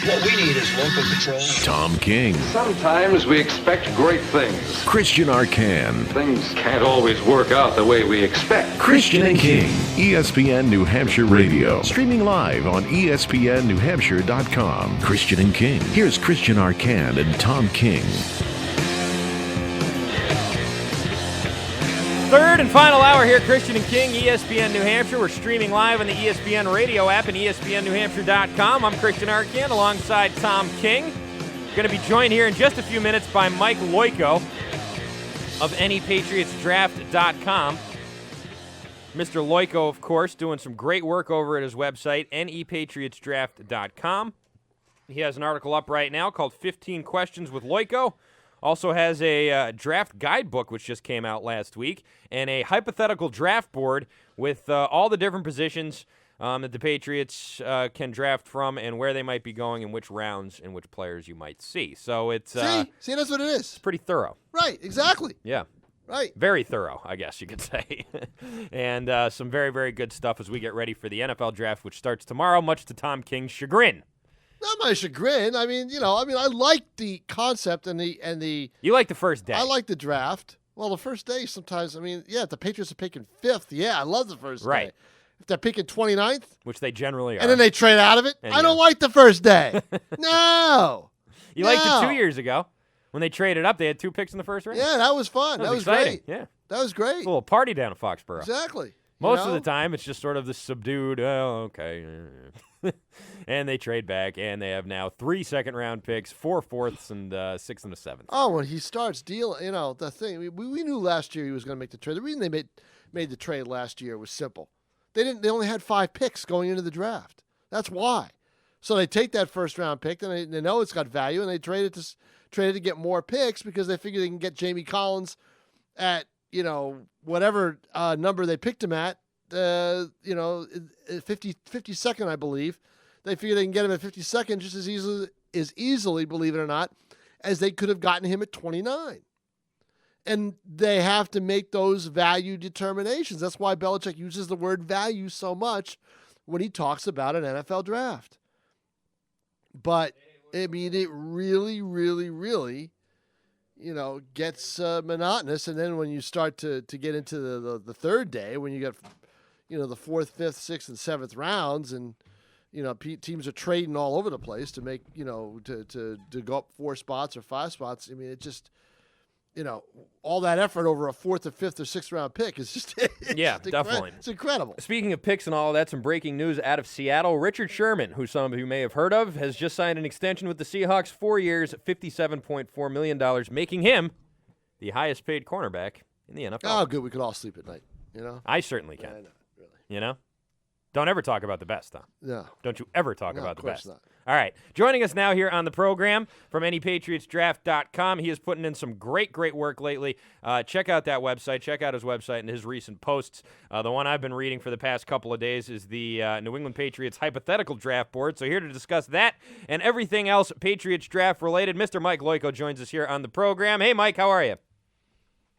What we need is local control. Tom King. Sometimes we expect great things. Christian Arcand. Things can't always work out the way we expect. Christian and King. ESPN New Hampshire Radio. Streaming live on ESPNNewHampshire.com. Christian and King. Here's Christian Arcand and Tom King. Third and final hour here, Christian and King, ESPN New Hampshire. We're streaming live on the ESPN radio app and ESPNNewHampshire.com. I'm Christian Arcand alongside Tom King. Going to be joined here in just a few minutes by Mike Loico of NEPatriotsDraft.com. Mr. Loico, of course, doing some great work over at his website, NEPatriotsDraft.com. He has an article up right now called 15 Questions with Loico. Also has a draft guidebook, which just came out last week, and a hypothetical draft board with all the different positions that the Patriots can draft from and where they might be going and which rounds and which players you might see. So it's see, that's what it is. It's pretty thorough. Right, exactly. Yeah. Right. Very thorough, I guess you could say. And some very, very good stuff as we get ready for the NFL draft, which starts tomorrow, much to Tom King's chagrin. Not my chagrin. I mean, I like the concept and the. You like the first day. I like the draft. Well, the first day sometimes. I mean, yeah, if the Patriots are picking 5th, yeah, I love the first day. Right. If they're picking 29th, which they generally are, and then they trade out of it, And I don't like the first day. No. You liked it 2 years ago when they traded up. They had 2 picks in the first round. Yeah, that was fun. That was exciting. great. Yeah, that was great. It's a little party down at Foxborough. Exactly. Most of the time, it's just sort of this subdued, oh, okay. And they trade back, and they have now 3 second-round picks, 4 fourths, and 6 and a 7th. Oh, when he starts dealing, the thing, we knew last year he was going to make the trade. The reason they made the trade last year was simple. They only had 5 picks going into the draft. That's why. So they take that first-round pick, and they know it's got value, and they trade it to get more picks because they figure they can get Jamie Collins at, whatever number they picked him at, 52nd, I believe. They figure they can get him at 52nd just as easily, believe it or not, as they could have gotten him at 29. And they have to make those value determinations. That's why Belichick uses the word value so much when he talks about an NFL draft. But, I mean, it really, really, really, gets monotonous. And then when you start to get into the third day, when you get, the 4th, 5th, 6th, and 7th rounds, and teams are trading all over the place to make, to go up 4 spots or 5 spots. I mean, it just, all that effort over a 4th or 5th or 6th round pick is just, definitely. It's incredible. Speaking of picks and all of that, some breaking news out of Seattle. Richard Sherman, who some of you may have heard of, has just signed an extension with the Seahawks, 4 years, $57.4 million, making him the highest paid cornerback in the NFL. Oh, good. We could all sleep at night, I certainly can. Yeah, I know, really. Don't ever talk about the best, huh? No. Don't you ever talk about the best. Of course not. All right. Joining us now here on the program from NEPatriotsDraft.com. He is putting in some great, great work lately. Check out that website. Check out his website and his recent posts. The one I've been reading for the past couple of days is the New England Patriots hypothetical draft board. So here to discuss that and everything else Patriots draft related, Mr. Mike Loico joins us here on the program. Hey, Mike, how are you?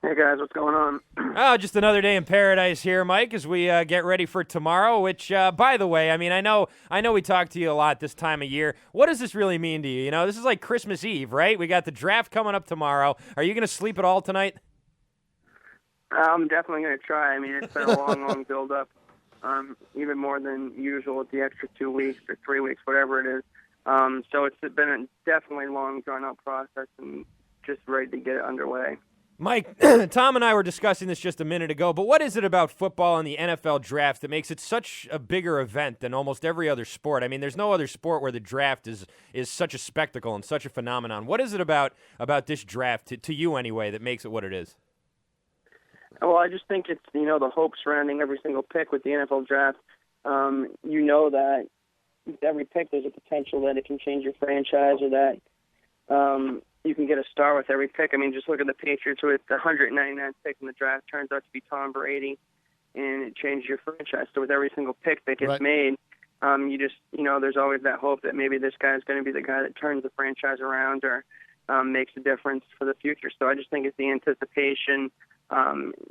Hey, guys, what's going on? Oh, just another day in paradise here, Mike, as we get ready for tomorrow, which, by the way, I mean, I know we talk to you a lot this time of year. What does this really mean to you? This is like Christmas Eve, right? We got the draft coming up tomorrow. Are you going to sleep at all tonight? I'm definitely going to try. I mean, it's been a long, long build-up, even more than usual with the extra 2 weeks or 3 weeks, whatever it is. So it's been a definitely long, drawn-out process and just ready to get it underway. Mike, Tom and I were discussing this just a minute ago, but what is it about football and the NFL draft that makes it such a bigger event than almost every other sport? I mean, there's no other sport where the draft is such a spectacle and such a phenomenon. What is it about this draft, to you anyway, that makes it what it is? Well, I just think it's, the hope surrounding every single pick with the NFL draft. That with every pick there's a potential that it can change your franchise or that you can get a star with every pick. I mean, just look at the Patriots with the 199th pick in the draft. Turns out to be Tom Brady, and it changed your franchise. So with every single pick that gets made, you just, there's always that hope that maybe this guy is going to be the guy that turns the franchise around or makes a difference for the future. So I just think it's the anticipation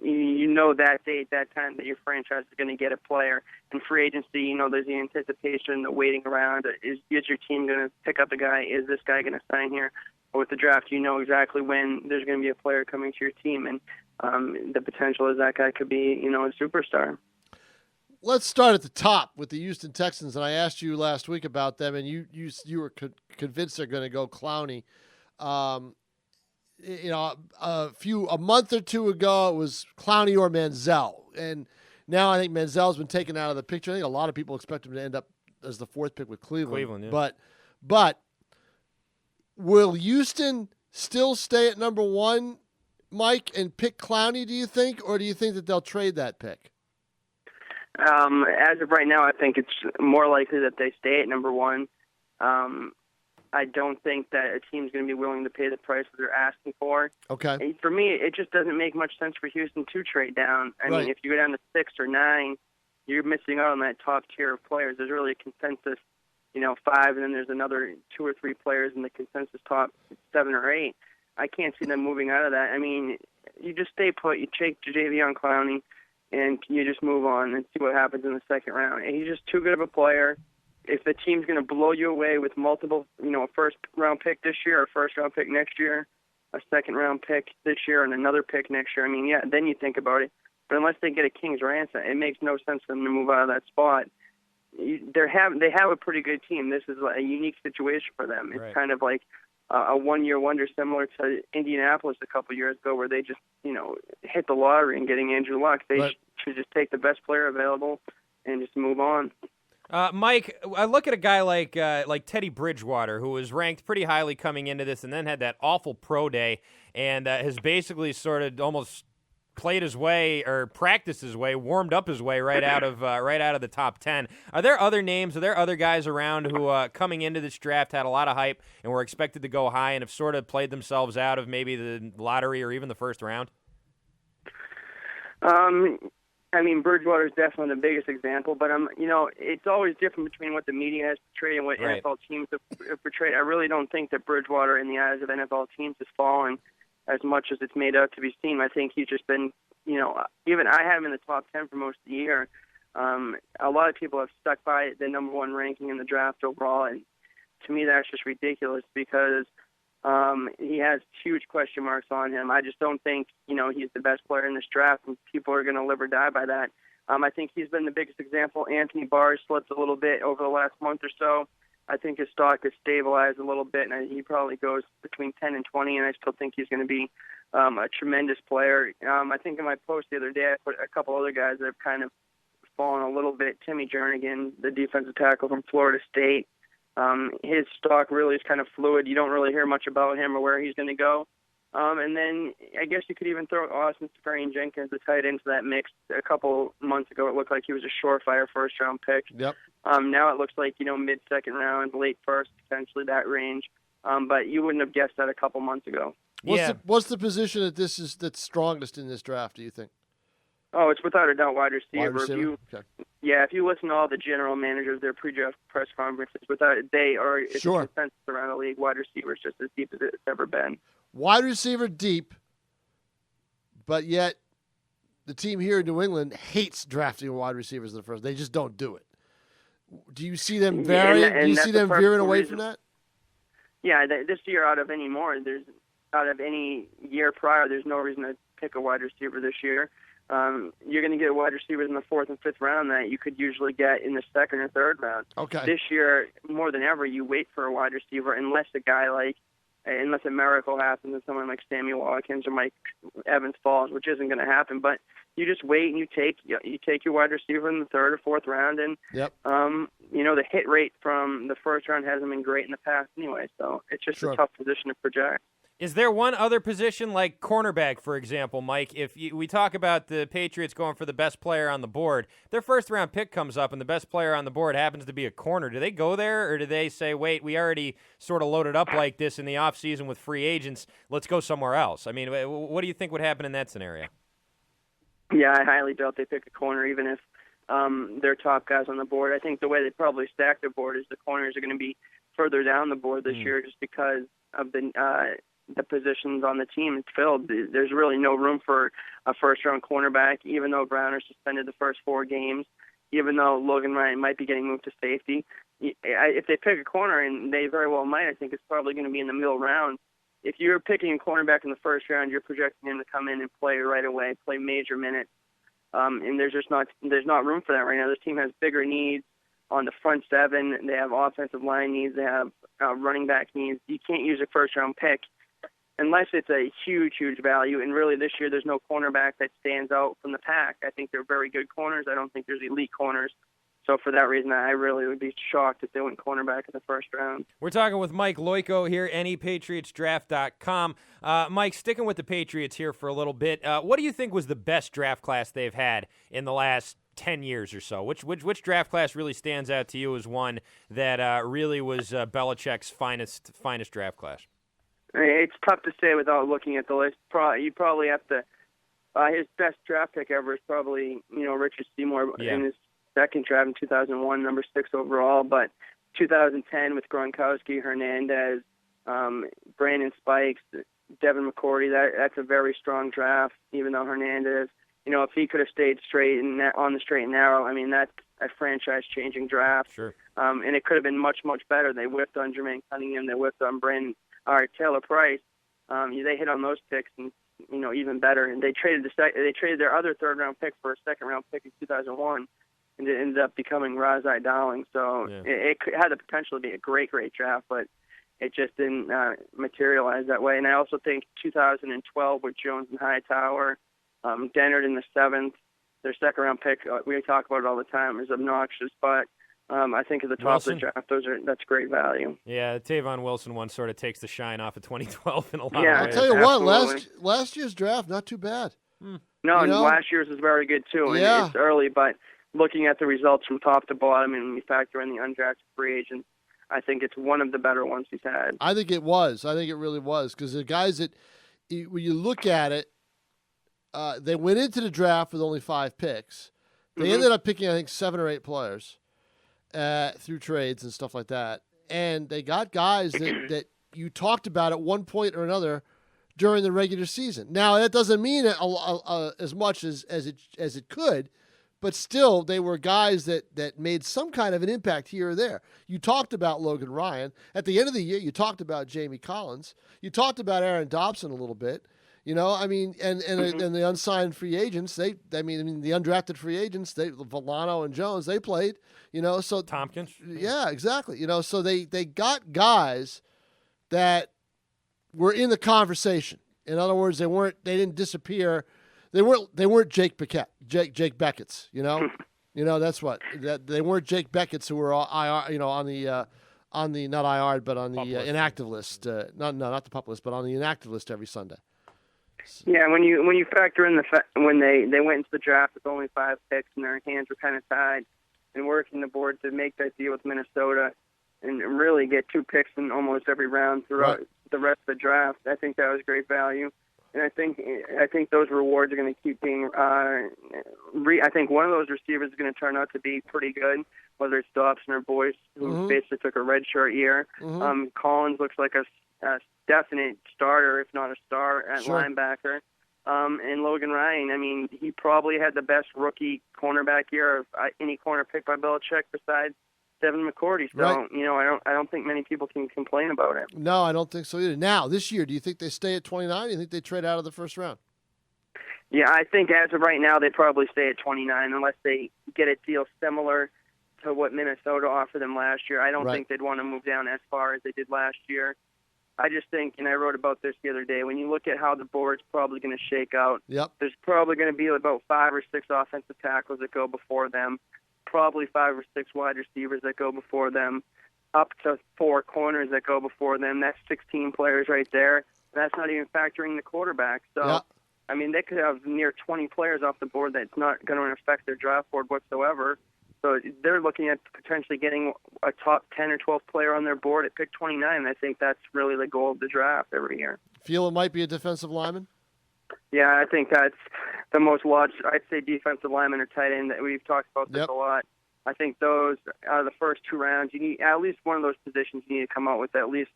You know that date, that time that your franchise is going to get a player. In free agency, you know there's the anticipation, the waiting around. Is your team going to pick up a guy? Is this guy going to sign here? Or with the draft, you know exactly when there's going to be a player coming to your team, and the potential is that guy could be, you know, a superstar. Let's start at the top with the Houston Texans, and I asked you last week about them, and you were convinced they're going to go Clowney. You know, a month or two ago, it was Clowney or Manziel, and now I think Manziel's been taken out of the picture. I think a lot of people expect him to end up as the fourth pick with Cleveland. Yeah. But will Houston still stay at number one, Mike, and pick Clowney, do you think, or do you think that they'll trade that pick? As of right now, I think it's more likely that they stay at number one. I don't think that a team's going to be willing to pay the price that they're asking for. Okay. And for me, it just doesn't make much sense for Houston to trade down. I mean, if you go down to 6 or 9, you're missing out on that top tier of players. There's really a consensus, you know, 5, and then there's another 2 or 3 players in the consensus top 7 or 8. I can't see them moving out of that. I mean, you just stay put. You take Jadeveon Clowney, and you just move on and see what happens in the second round. And he's just too good of a player. If the team's going to blow you away with multiple, you know, a first-round pick this year, a first-round pick next year, a second-round pick this year, and another pick next year, I mean, yeah, then you think about it. But unless they get a king's ransom, it makes no sense for them to move out of that spot. They have a pretty good team. This is a unique situation for them. It's kind of like a one-year wonder, similar to Indianapolis a couple years ago, where they just, you know, hit the lottery and getting Andrew Luck. They should just take the best player available and just move on. Mike, I look at a guy like Teddy Bridgewater, who was ranked pretty highly coming into this, and then had that awful pro day, and has basically sort of almost played his way or practiced his way, warmed up his way right out of the top 10. Are there other names? Are there other guys around who coming into this draft had a lot of hype and were expected to go high and have sort of played themselves out of maybe the lottery or even the first round? I mean, Bridgewater is definitely the biggest example, but you know, it's always different between what the media has portrayed and what NFL teams have portrayed. I really don't think that Bridgewater, in the eyes of NFL teams, has fallen as much as it's made out to be seen. I think he's just been, you know, even I had him in the top 10 for most of the year. A lot of people have stuck by the number 1 ranking in the draft overall, and to me, that's just ridiculous because he has huge question marks on him. I just don't think, you know, he's the best player in this draft, and people are going to live or die by that. I think he's been the biggest example. Anthony Barr slipped a little bit over the last month or so. I think his stock has stabilized a little bit, and he probably goes between 10 and 20, and I still think he's going to be a tremendous player. I think in my post the other day, I put a couple other guys that have kind of fallen a little bit. Timmy Jernigan, the defensive tackle from Florida State. His stock really is kind of fluid. You don't really hear much about him or where he's going to go. And then I guess you could even throw Austin Seferian-Jenkins, the tight end, into that mix. A couple months ago, it looked like he was a surefire first-round pick. Yep. Now it looks like, you know, mid-second round, late first, potentially that range. But you wouldn't have guessed that a couple months ago. What's the position that's strongest in this draft, do you think? Oh, it's without a doubt wide receiver. Wide receiver? If you listen to all the general managers, their pre-draft press conferences, it's a consensus around the league. Wide receiver is just as deep as it's ever been. Wide receiver deep, but yet the team here in New England hates drafting wide receivers in the first. They just don't do it. Do you see them varying? Do you see them veering away from that? Yeah, this year out of any year prior, there's no reason to pick a wide receiver this year. You're going to get wide receivers in the 4th and 5th round that you could usually get in the 2nd or 3rd round. Okay. This year, more than ever, you wait for a wide receiver unless a miracle happens and someone like Samuel Watkins or Mike Evans falls, which isn't going to happen. But you just wait and you take your wide receiver in the 3rd or 4th round, and you know, the hit rate from the first round hasn't been great in the past anyway. So it's just a tough position to project. Is there one other position like cornerback, for example, Mike? If we talk about the Patriots going for the best player on the board, their first-round pick comes up and the best player on the board happens to be a corner. Do they go there, or do they say, wait, we already sort of loaded up like this in the offseason with free agents, let's go somewhere else? I mean, what do you think would happen in that scenario? Yeah, I highly doubt they pick a corner, even if they're top guys on the board. I think the way they probably stack their board is the corners are going to be further down the board this year just because of the the positions on the team is filled. There's really no room for a first-round cornerback, even though Browner suspended the first 4 games, even though Logan Ryan might be getting moved to safety. If they pick a corner, and they very well might, I think it's probably going to be in the middle round. If you're picking a cornerback in the first round, you're projecting him to come in and play right away, play major minutes. And there's not room for that right now. This team has bigger needs on the front 7. They have offensive line needs. They have running back needs. You can't use a first-round pick unless it's a huge, huge value. And really this year there's no cornerback that stands out from the pack. I think they're very good corners. I don't think there's elite corners. So for that reason, I really would be shocked if they went cornerback in the first round. We're talking with Mike Loiko here, NEPatriotsDraft.com. Mike, sticking with the Patriots here for a little bit, what do you think was the best draft class they've had in the last 10 years or so? Which draft class really stands out to you as one that really was Belichick's finest draft class? It's tough to say without looking at the list. You probably have to. His best draft pick ever is probably Richard Seymour in his second draft in 2001, number 6 overall. But 2010 with Gronkowski, Hernandez, Brandon Spikes, Devin McCourty. That's a very strong draft. Even though Hernandez, if he could have stayed straight and on the straight and narrow, I mean that's a franchise-changing draft. Sure. And it could have been much, much better. They whiffed on Jermaine Cunningham. They whiffed on Taylor Price. They hit on those picks, and even better. And they traded their other third-round pick for a second-round pick in 2001, and it ended up becoming Razai Dowling. So it had the potential to be a great, great draft, but it just didn't materialize that way. And I also think 2012 with Jones and Hightower, Dennard in the 7th, their second-round pick. We talk about it all the time. Is obnoxious, but I think at the top of the draft, that's great value. Yeah, the Tavon Wilson one sort of takes the shine off of 2012 in a lot of ways. I'll tell you what, last year's draft, not too bad. No, and last year's was very good too. And it's early, but looking at the results from top to bottom, and when you factor in the undrafted free agents, I think it's one of the better ones he's had. I think it was. I think it really was, because the guys that, when you look at it, they went into the draft with only 5 picks. They ended up picking, I think, 7 or 8 players through trades and stuff like that. And they got guys that you talked about at one point or another during the regular season. Now, that doesn't mean as much as it could, but still, they were guys that made some kind of an impact here or there. You talked about Logan Ryan. At the end of the year, you talked about Jamie Collins. You talked about Aaron Dobson a little bit. And the unsigned free agents, the undrafted free agents, Villano and Jones, they played, so Tompkins. Yeah, exactly. So they got guys that were in the conversation. In other words, they didn't disappear. They weren't Jake Beckett's, that's what they weren't Jake Beckett's who were IR, on the not IR but on the inactive list. Not the PUP list, but on the inactive list every Sunday. Yeah, when you factor in when they went into the draft with only 5 picks and their hands were kind of tied, and working the board to make that deal with Minnesota and really get 2 picks in almost every round throughout the rest of the draft, I think that was great value. And I think those rewards are going to keep being. I think one of those receivers is going to turn out to be pretty good, whether it's Dobson or Boyce, who basically took a redshirt year. Collins looks like a definite starter, if not a star, at linebacker. And Logan Ryan, he probably had the best rookie cornerback year of any corner picked by Belichick besides Devin McCourty. So, I don't think many people can complain about it. No, I don't think so either. Now, this year, do you think they stay at 29? Or do you think they trade out of the first round? Yeah, I think as of right now, they probably stay at 29 unless they get a deal similar to what Minnesota offered them last year. I don't think they'd want to move down as far as they did last year. I just think, and I wrote about this the other day, when you look at how the board's probably going to shake out, there's probably going to be about 5 or 6 offensive tackles that go before them, probably 5 or 6 wide receivers that go before them, up to 4 corners that go before them. That's 16 players right there. And that's not even factoring the quarterback. So, they could have near 20 players off the board that's not going to affect their draft board whatsoever. So they're looking at potentially getting a top 10 or 12 player on their board at pick 29. I think that's really the goal of the draft every year. Feel it might be a defensive lineman? Yeah, I think that's the most logical. I'd say defensive lineman or tight end. We've talked about this a lot. I think those out of the first 2 rounds, you need at least one of those positions. You need to come out with at least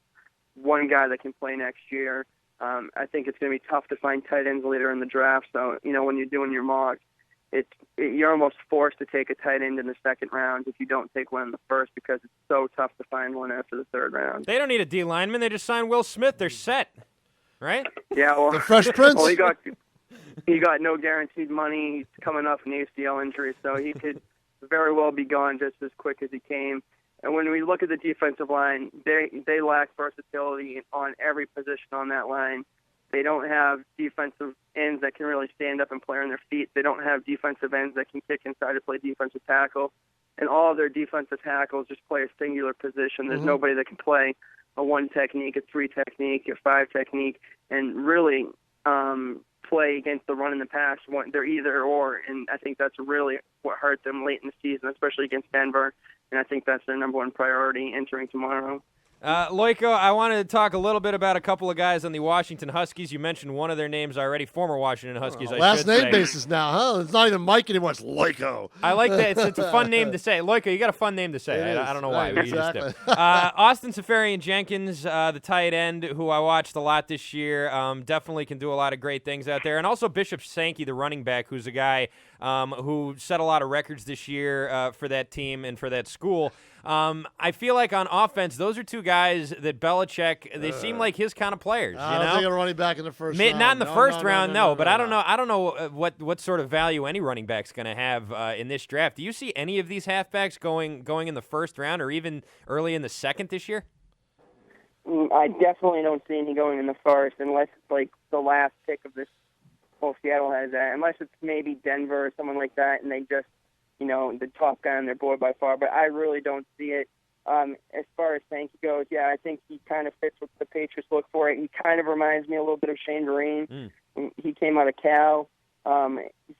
one guy that can play next year. I think it's going to be tough to find tight ends later in the draft. So, when you're doing your mock, you're almost forced to take a tight end in the second round if you don't take one in the first, because it's so tough to find one after the third round. They don't need a D lineman. They just signed Will Smith. They're set, right? Yeah, well, The Fresh Prince. Well, he got no guaranteed money. He's coming off an ACL injury, so he could very well be gone just as quick as he came. And when we look at the defensive line, they lack versatility on every position on that line. They don't have defensive ends that can really stand up and play on their feet. They don't have defensive ends that can kick inside to play defensive tackle. And all of their defensive tackles just play a singular position. There's nobody that can play a 1 technique, a 3 technique, a 5 technique, and really play against the run and the pass. They're either or, and I think that's really what hurt them late in the season, especially against Denver. And I think that's their number one priority entering tomorrow. Loiko, I wanted to talk a little bit about a couple of guys on the Washington Huskies. You mentioned one of their names already, former Washington Huskies, I Last should name say. basis now, huh? It's not even Mike anymore. It's Loiko. I like that. It's a fun name to say. Loiko, you got a fun name to say. It I is. don't know why. Right, But you just exactly. do. Austin Safarian-Jenkins, the tight end, who I watched a lot this year, definitely can do a lot of great things out there. And also Bishop Sankey, the running back, who's a guy who set a lot of records this year for that team and for that school. I feel like on offense, those are two guys that Belichick, they seem like his kind of players. I don't think a running back in the first round. Not in the first round, no. But I don't no. know. I don't know what sort of value any running back's going to have in this draft. Do you see any of these halfbacks going in the first round or even early in the second this year? I definitely don't see any going in the first, unless it's like the last pick of this. Well, Seattle has that, unless it's maybe Denver or someone like that, and they just, the top guy on their board by far. But I really don't see it. As far as Sankey goes, yeah, I think he kind of fits what the Patriots look for. He kind of reminds me a little bit of Shane Vereen. He came out of Cal.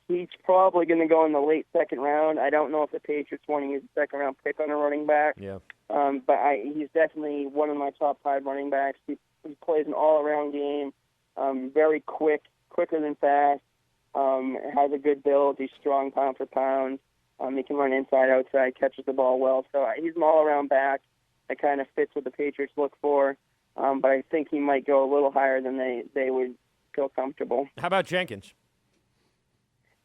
He's probably going to go in the late second round. I don't know if the Patriots want to use a second-round pick on a running back. Yeah. But he's definitely one of my top 5 running backs. He plays an all-around game, very quicker than fast, has a good build. He's strong pound for pound. He can run inside, outside, catches the ball well. So he's an all-around back that kind of fits what the Patriots look for. But I think he might go a little higher than they would feel comfortable. How about Jenkins?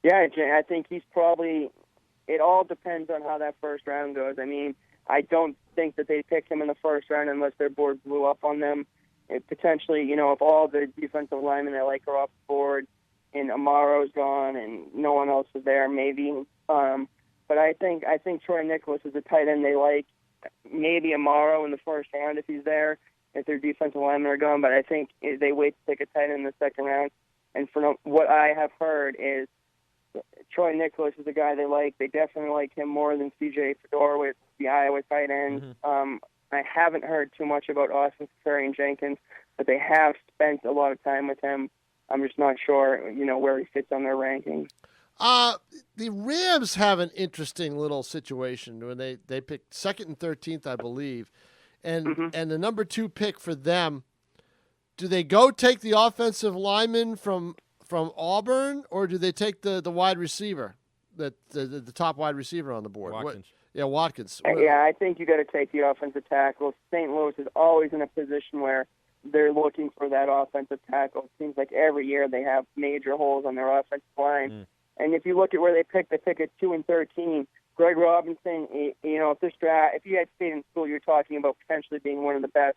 Yeah, I think he's probably – it all depends on how that first round goes. I mean, I don't think that they pick him in the first round unless their board blew up on them. Potentially, if all the defensive linemen they like are off the board and Amaro's gone and no one else is there, maybe. But I think Troy Nicholas is a tight end they like. Maybe Amaro in the first round if he's there, if their defensive linemen are gone. But I think they wait to take a tight end in the second round. And from what I have heard is Troy Nicholas is a guy they like. They definitely like him more than C.J. Fedorowicz, the Iowa tight end. I haven't heard too much about Austin Safarian-Jenkins, but they have spent a lot of time with him. I'm just not sure, where he fits on their rankings. The Rams have an interesting little situation when they picked 2nd and 13th, I believe, and the number 2 pick for them. Do they go take the offensive lineman from Auburn, or do they take the wide receiver, the top wide receiver on the board? Watkins. Watkins. Yeah, I think you got to take the offensive tackle. St. Louis is always in a position where they're looking for that offensive tackle. It seems like every year they have major holes on their offensive line. And if you look at where they pick at 2 and 13. Greg Robinson, if you had stayed in school, you're talking about potentially being one of the best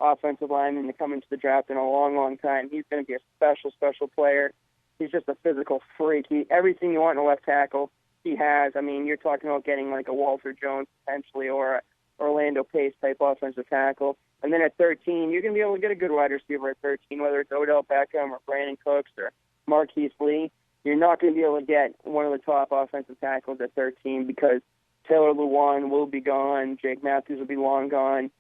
offensive linemen to come into the draft in a long, long time. He's going to be a special, special player. He's just a physical freak. Everything you want in a left tackle, he has. I mean, you're talking about getting like a Walter Jones potentially or a Orlando Pace type offensive tackle. And then at 13, you're going to be able to get a good wide receiver at 13, whether it's Odell Beckham or Brandon Cooks or Marquise Lee. You're not going to be able to get one of the top offensive tackles at 13 because Taylor Lewan will be gone. Jake Matthews will be long gone.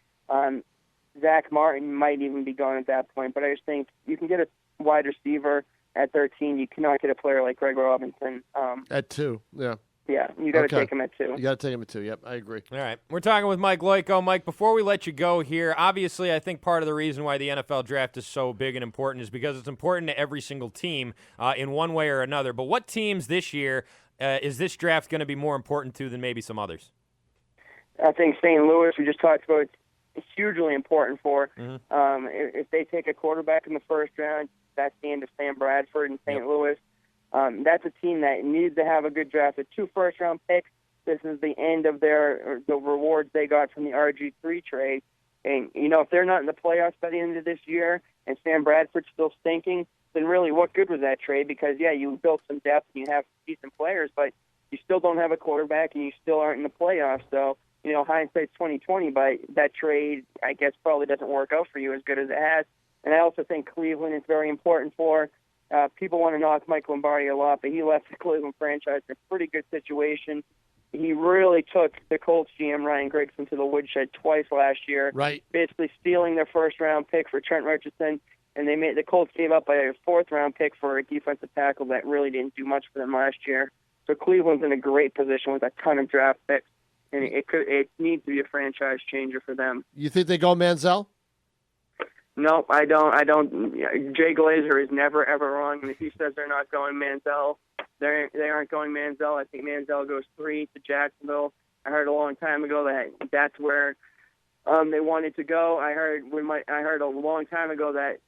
Zach Martin might even be gone at that point. But I just think you can get a wide receiver at 13. You cannot get a player like Greg Robinson. At 2, yeah. Yeah, you got to take him at 2. You got to take him at 2, yep, I agree. All right. We're talking with Mike Loiko. Mike, before we let you go here, obviously I think part of the reason why the NFL draft is so big and important is because it's important to every single team in one way or another. But what teams this year is this draft going to be more important to than maybe some others? I think St. Louis, we just talked about, hugely important for. If they take a quarterback in the first round, that's the end of Sam Bradford in St. Louis. That's a team that needs to have a good draft. With 2 first-round picks, this is the end of the rewards they got from the RG3 trade. And, if they're not in the playoffs by the end of this year and Sam Bradford's still stinking, then really what good was that trade? Because, you built some depth and you have decent players, but you still don't have a quarterback and you still aren't in the playoffs. So, hindsight's 20/20, but that trade, I guess, probably doesn't work out for you as good as it has. And I also think Cleveland is very important for. People want to knock Mike Lombardi a lot, but he left the Cleveland franchise in a pretty good situation. He really took the Colts GM Ryan Grigson to the woodshed twice last year, right? Basically stealing their first-round pick for Trent Richardson, and the Colts gave up a 4th-round pick for a defensive tackle that really didn't do much for them last year. So Cleveland's in a great position with a ton of draft picks, and it needs to be a franchise changer for them. You think they go Manziel? No, I don't. Jay Glazer is never, ever wrong. And if he says they're not going Manziel, they aren't going Manziel. I think Manziel goes 3 to Jacksonville. I heard a long time ago that that's where they wanted to go. I heard a long time ago that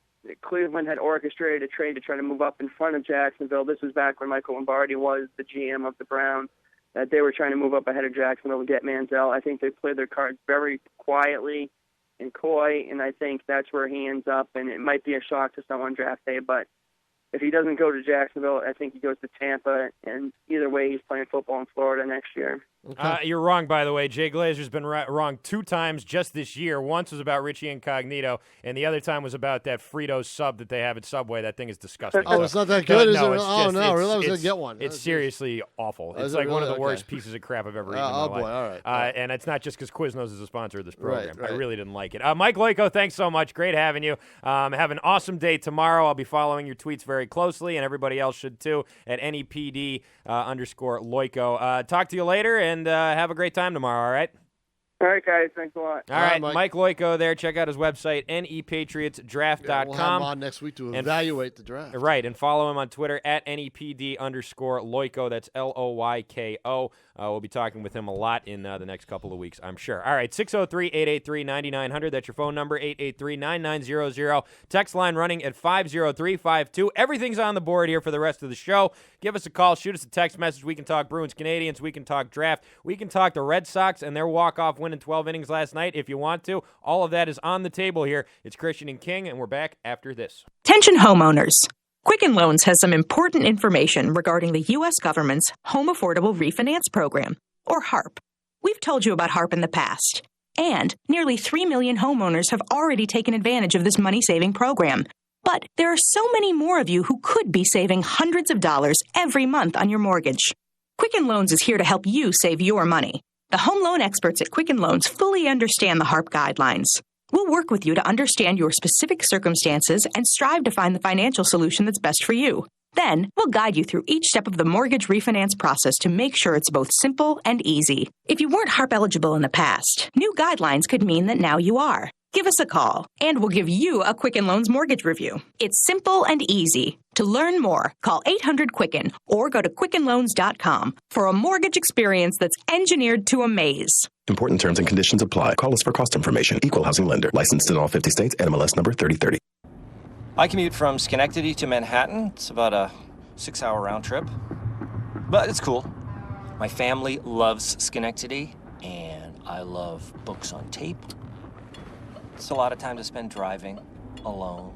Cleveland had orchestrated a trade to try to move up in front of Jacksonville. This was back when Michael Lombardi was the GM of the Browns. That they were trying to move up ahead of Jacksonville to get Manziel. I think they played their cards very quietly and coy, and I think that's where he ends up, and it might be a shock to someone draft day, but if he doesn't go to Jacksonville, I think he goes to Tampa, and either way, he's playing football in Florida next year. Okay. You're wrong, by the way. Jay Glazer's been wrong 2 times just this year. Once was about Richie Incognito, and the other time was about that Fritos sub that they have at Subway. That thing is disgusting. Oh, it's not that good, is it? It's Oh, just, no, I really was going to get one. It's seriously awful. It's it like one of really? the worst Okay. pieces of crap I've ever eaten in my Oh, life. boy, all right. And it's not just because Quiznos is a sponsor of this program. Right. I really didn't like it. Mike Loico, thanks so much. Great having you. Have an awesome day tomorrow. I'll be following your tweets very closely, and everybody else should too, at NEPD _Loico. Talk to you later, and have a great time tomorrow, all right? All right, guys. Thanks a lot. All right, Mike. Mike Loico there. Check out his website, nepatriotsdraft.com. We'll have him on next week to evaluate the draft. Right, and follow him on Twitter at NEPD _Loico. That's LOYKO. We'll be talking with him a lot in the next couple of weeks, I'm sure. All right, 603-883-9900. That's your phone number, 883-9900. Text line running at 50352. Everything's on the board here for the rest of the show. Give us a call. Shoot us a text message. We can talk Bruins, Canadians. We can talk draft. We can talk the Red Sox and their walk-off win in 12 innings last night if you want to. All of that is on the table here. It's Christian and King, and we're back after this. Attention homeowners. Quicken Loans has some important information regarding the U.S. government's Home Affordable Refinance Program, or HARP. We've told you about HARP in the past, and nearly 3 million homeowners have already taken advantage of this money-saving program. But there are so many more of you who could be saving hundreds of dollars every month on your mortgage. Quicken Loans is here to help you save your money. The home loan experts at Quicken Loans fully understand the HARP guidelines. We'll work with you to understand your specific circumstances and strive to find the financial solution that's best for you. Then, we'll guide you through each step of the mortgage refinance process to make sure it's both simple and easy. If you weren't HARP eligible in the past, new guidelines could mean that now you are. Give us a call, and we'll give you a Quicken Loans mortgage review. It's simple and easy. To learn more, call 800-QUICKEN or go to QuickenLoans.com for a mortgage experience that's engineered to amaze. Important terms and conditions apply. Call us for cost information. Equal housing lender. Licensed in all 50 states. NMLS number 3030. I commute from Schenectady to Manhattan. It's about a 6-hour round trip. But it's cool. My family loves Schenectady, and I love books on tape. It's a lot of time to spend driving alone.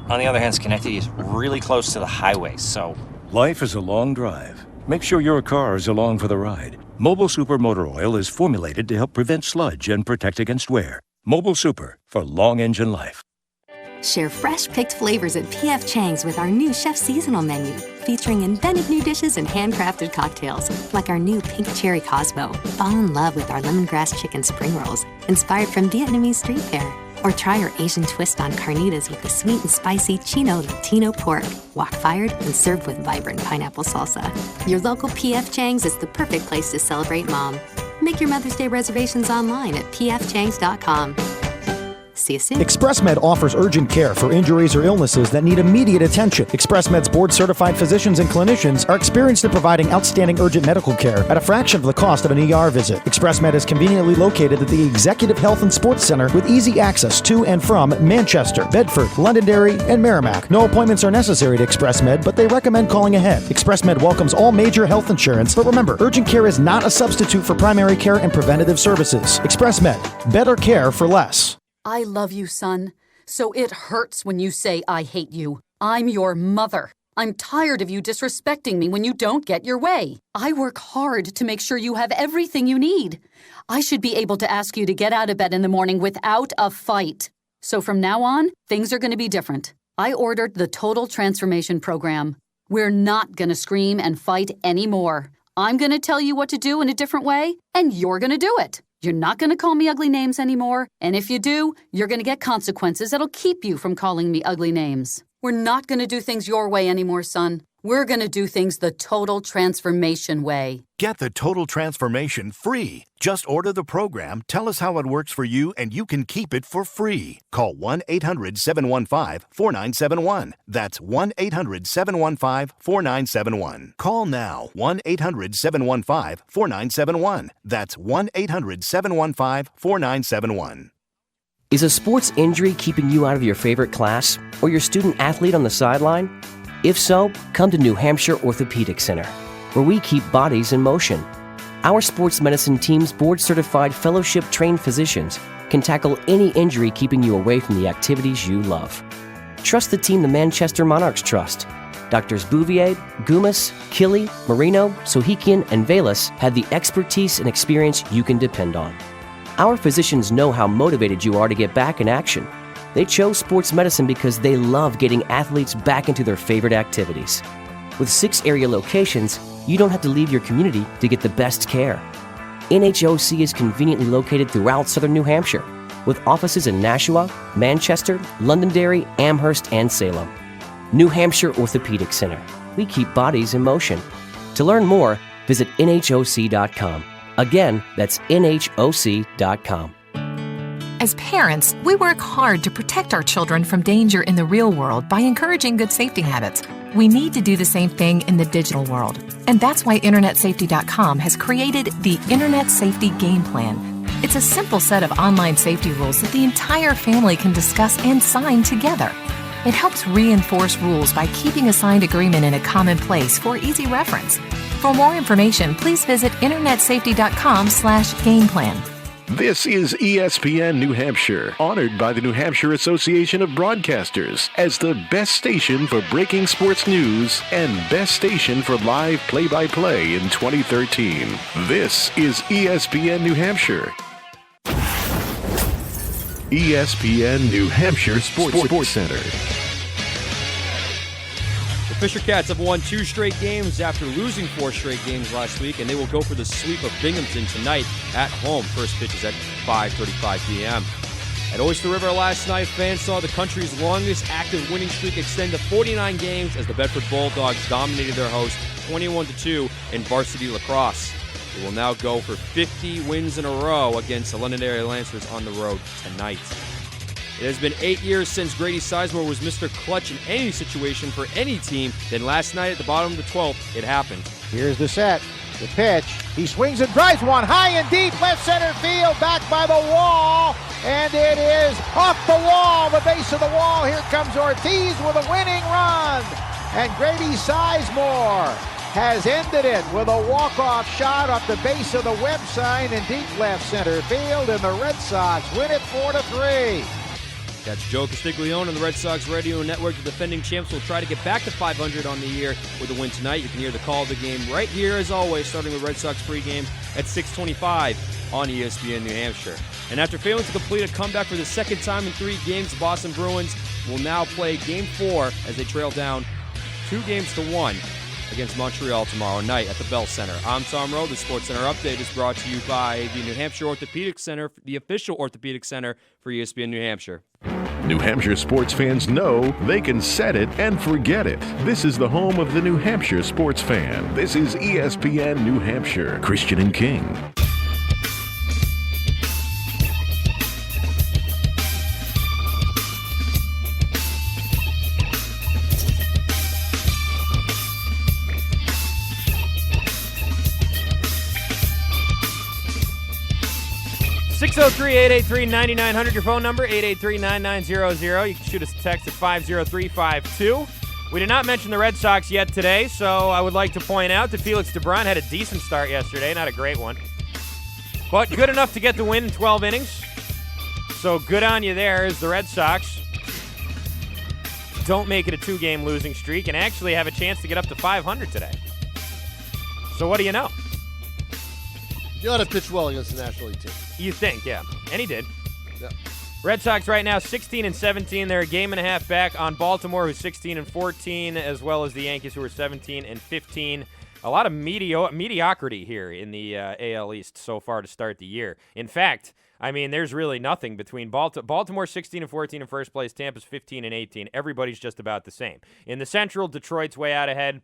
On the other hand, Schenectady is really close to the highway, so... Life is a long drive. Make sure your car is along for the ride. Mobile Super Motor Oil is formulated to help prevent sludge and protect against wear. Mobile Super, for long engine life. Share fresh-picked flavors at P.F. Chang's with our new Chef Seasonal menu, featuring inventive new dishes and handcrafted cocktails, like our new Pink Cherry Cosmo. Fall in love with our lemongrass chicken spring rolls, inspired from Vietnamese street fare. Or try our Asian twist on carnitas with the sweet and spicy Chino Latino pork, wok-fired and served with vibrant pineapple salsa. Your local P.F. Chang's is the perfect place to celebrate Mom. Make your Mother's Day reservations online at pfchangs.com. See you soon. ExpressMed offers urgent care for injuries or illnesses that need immediate attention. ExpressMed's board-certified physicians and clinicians are experienced in providing outstanding urgent medical care at a fraction of the cost of an ER visit. ExpressMed is conveniently located at the Executive Health and Sports Center with easy access to and from Manchester, Bedford, Londonderry, and Merrimack. No appointments are necessary to ExpressMed, but they recommend calling ahead. ExpressMed welcomes all major health insurance, but remember, urgent care is not a substitute for primary care and preventative services. ExpressMed, better care for less. I love you, son, so it hurts when you say I hate you. I'm your mother. I'm tired of you disrespecting me when you don't get your way. I work hard to make sure you have everything you need. I should be able to ask you to get out of bed in the morning without a fight. So from now on, things are going to be different. I ordered the Total Transformation Program. We're not going to scream and fight anymore. I'm going to tell you what to do in a different way, and you're going to do it. You're not going to call me ugly names anymore, and if you do, you're going to get consequences that'll keep you from calling me ugly names. We're not going to do things your way anymore, son. We're going to do things the Total Transformation way. Get the Total Transformation free. Just order the program, tell us how it works for you, and you can keep it for free. Call 1-800-715-4971. That's 1-800-715-4971. Call now. 1-800-715-4971. That's 1-800-715-4971. Is a sports injury keeping you out of your favorite class or your student athlete on the sideline? If so, come to New Hampshire Orthopedic Center, where we keep bodies in motion. Our sports medicine team's board-certified fellowship-trained physicians can tackle any injury keeping you away from the activities you love. Trust the team the Manchester Monarchs trust. Doctors Bouvier, Gumas, Killy, Marino, Sohikian, and Velas had the expertise and experience you can depend on. Our physicians know how motivated you are to get back in action. They chose sports medicine because they love getting athletes back into their favorite activities. With 6 area locations, you don't have to leave your community to get the best care. NHOC is conveniently located throughout southern New Hampshire, with offices in Nashua, Manchester, Londonderry, Amherst, and Salem. New Hampshire Orthopedic Center. We keep bodies in motion. To learn more, visit NHOC.com. Again, that's NHOC.com. As parents, we work hard to protect our children from danger in the real world by encouraging good safety habits. We need to do the same thing in the digital world. And that's why InternetSafety.com has created the Internet Safety Game Plan. It's a simple set of online safety rules that the entire family can discuss and sign together. It helps reinforce rules by keeping a signed agreement in a common place for easy reference. For more information, please visit InternetSafety.com/gameplan. This is ESPN New Hampshire, honored by the New Hampshire Association of Broadcasters as the best station for breaking sports news and best station for live play-by-play in 2013. This is ESPN New Hampshire. ESPN New Hampshire Sports Center. The Fisher Cats have won 2 straight games after losing 4 straight games last week, and they will go for the sweep of Binghamton tonight at home. First pitch is at 5:35 p.m. At Oyster River last night, fans saw the country's longest active winning streak extend to 49 games as the Bedford Bulldogs dominated their host 21-2 in varsity lacrosse. They will now go for 50 wins in a row against the Londonderry Lancers on the road tonight. It has been 8 years since Grady Sizemore was Mr. Clutch in any situation for any team. Then last night at the bottom of the 12th, it happened. Here's the set, the pitch. He swings and drives one high and deep, left center field, back by the wall, and it is off the wall, the base of the wall. Here comes Ortiz with a winning run, and Grady Sizemore has ended it with a walk-off shot off the base of the web sign in deep left center field, and the Red Sox win it 4-3. That's Joe Castiglione on the Red Sox Radio Network. The defending champs will try to get back to 500 on the year with a win tonight. You can hear the call of the game right here, as always, starting with Red Sox pregame at 6:25 on ESPN New Hampshire. And after failing to complete a comeback for the second time in 3 games, the Boston Bruins will now play Game 4 as they trail down 2-1 against Montreal tomorrow night at the Bell Center. I'm Tom Rowe. The Sports Center Update is brought to you by the New Hampshire Orthopedic Center, the official orthopedic center for ESPN New Hampshire. New Hampshire sports fans know they can set it and forget it. This is the home of the New Hampshire sports fan. This is ESPN New Hampshire. Christian and King. 603-883-9900, your phone number, 883-9900. You can shoot us a text at 50352. We did not mention the Red Sox yet today, so I would like to point out that Felix DeBron had a decent start yesterday, not a great one, but good enough to get the win in 12 innings. So good on you there as the Red Sox don't make it a 2-game losing streak and actually have a chance to get up to 500 today. So what do you know? You ought to pitch well against the National League team. You think, yeah. And he did. Yeah. Red Sox right now 16-17. They're a game and a half back on Baltimore, who's 16-14, as well as the Yankees, who are 17-15. A lot of mediocrity here in the AL East so far to start the year. In fact, I mean, there's really nothing between Baltimore 16-14 in first place, Tampa's 15-18. Everybody's just about the same. In the Central, Detroit's way out ahead.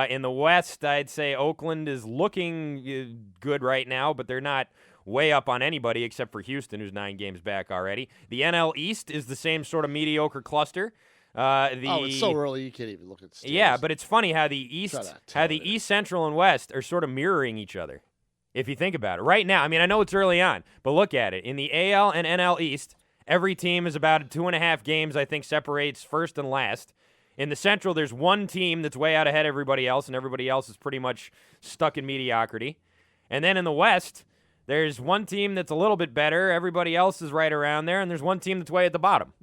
In the West, I'd say Oakland is looking good right now, but they're not way up on anybody except for Houston, who's 9 games back already. The NL East is the same sort of mediocre cluster. It's so early you can't even look at Steelers. Yeah, but it's funny how the East, Central, and West are sort of mirroring each other, if you think about it. Right now, I mean, I know it's early on, but look at it. In the AL and NL East, every team is about 2.5 games, I think, separates first and last. In the Central, there's one team that's way out ahead of everybody else, and everybody else is pretty much stuck in mediocrity. And then in the West, there's one team that's a little bit better. Everybody else is right around there, and there's one team that's way at the bottom,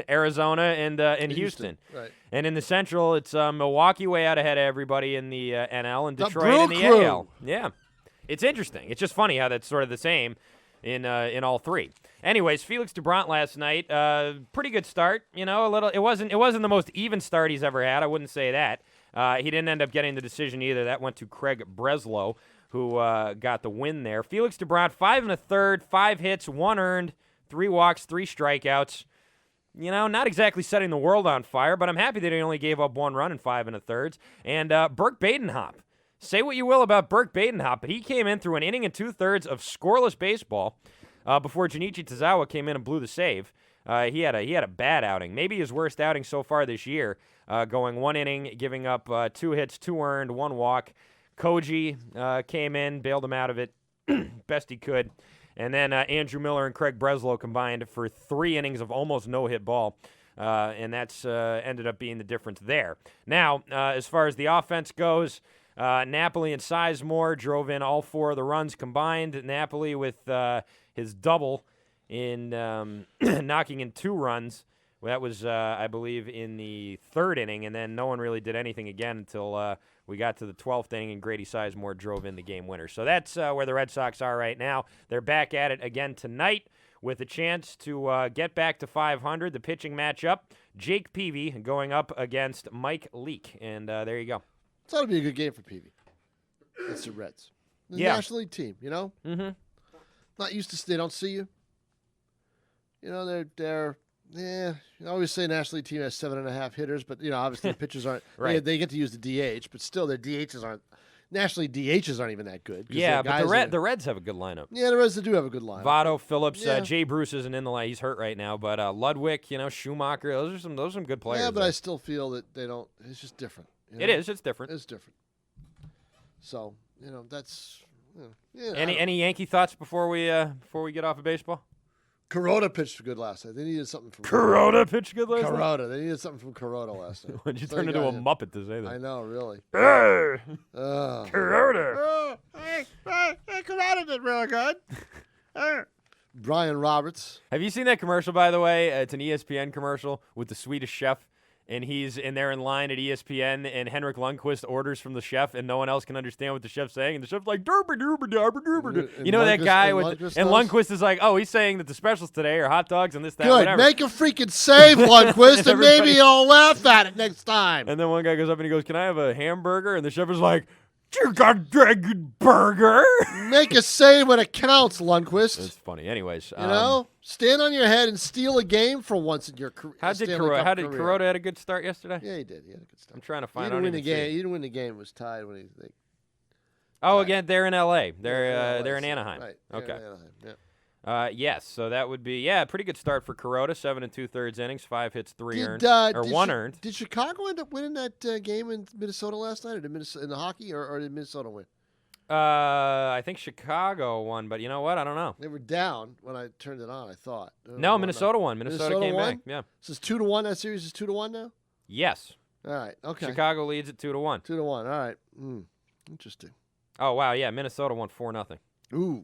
Arizona and Houston. Right. And in the Central, it's Milwaukee way out ahead of everybody in the NL, and Detroit in the AL. Yeah, it's interesting. It's just funny how that's sort of the same in all three. Anyways, Felix DeBron last night, pretty good start. You know, It wasn't the most even start he's ever had. I wouldn't say that. He didn't end up getting the decision either. That went to Craig Breslow, who got the win there. Felix DeBron, 5 1/3, 5 hits, 1 earned, 3 walks, 3 strikeouts. You know, not exactly setting the world on fire, but I'm happy that he only gave up 1 run in 5 1/3. And Burke Badenhop. Say what you will about Burke Badenhop, but he came in through an inning and 2/3 of scoreless baseball before Junichi Tozawa came in and blew the save. He had a bad outing, maybe his worst outing so far this year, going 1 inning, giving up 2 hits, 2 earned, 1 walk. Koji came in, bailed him out of it best he could. And then Andrew Miller and Craig Breslow combined for 3 innings of almost no-hit ball. And that's ended up being the difference there. Now, as far as the offense goes, Napoli and Sizemore drove in all 4 of the runs combined. Napoli with his double in knocking in 2 runs. Well, that was, I believe, in the 3rd inning, and then no one really did anything again until we got to the 12th inning, and Grady Sizemore drove in the game winner. So that's where the Red Sox are right now. They're back at it again tonight with a chance to get back to 500. The pitching matchup, Jake Peavy going up against Mike Leake, and there you go. It's ought to be a good game for Peavy. It's the Reds. The National League team, you know? Mm-hmm. Not used to, they don't see you. You know, they're I always say National League team has 7.5 hitters, but, you know, obviously the pitchers aren't. Right. They get to use the DH, but still their DHs aren't. National League DHs aren't even that good. Yeah, but the Reds have a good lineup. Yeah, the Reds do have a good lineup. Votto, Phillips, Jay Bruce isn't in the line. He's hurt right now, but Ludwig, you know, Schumacher, those are some good players. Yeah, but I still feel that they don't. It's just different. You know? It is. It's different. It's different. So, you know, that's. Any Yankee thoughts before we get off of baseball? Kuroda pitched good last night. They needed something from Kuroda pitched good last night? Kuroda. They needed something from Kuroda last night. Why'd you turn into a Muppet to say that? I know, really. Kuroda. Hey, Kuroda did really good. Brian Roberts. Have you seen that commercial, by the way? It's an ESPN commercial with the Swedish chef. And he's in there in line at ESPN, and Henrik Lundqvist orders from the chef, and no one else can understand what the chef's saying. And the chef's like, derba, derba, derba, derba. You know that guy with, and Lundqvist is like, oh, he's saying that the specials today are hot dogs and this, that, good. Whatever. Make a freaking save, Lundqvist, and maybe I'll laugh at it next time. And then one guy goes up and he goes, can I have a hamburger? And the chef is like, you got dragon burger. Make a save when it counts, Lundqvist. That's funny. Anyways, you know, stand on your head and steal a game for once in your career. How did Kuroda had a good start yesterday? Yeah, he did. He had a good start. I'm trying to find out. He didn't win the game. It was tied when he. Again, they're in L.A. They're in Anaheim. Right. Okay. Anaheim. Yeah. Yes, so that would be pretty good start for Kuroda. 7 2/3 innings, 5 hits, 3 earned, 1 earned. Did Chicago end up winning that game in Minnesota last night, or did Minnesota in the hockey, or did Minnesota win? I think Chicago won, but you know what? I don't know. They were down when I turned it on, I thought. No, Minnesota won. Minnesota came won? back. Yeah. So it's 2-1. That series is 2-1 now? Yes. All right. Okay. Chicago leads at 2-1. 2-1. All right. Interesting. Oh, wow. Yeah. Minnesota won 4-0. Ooh,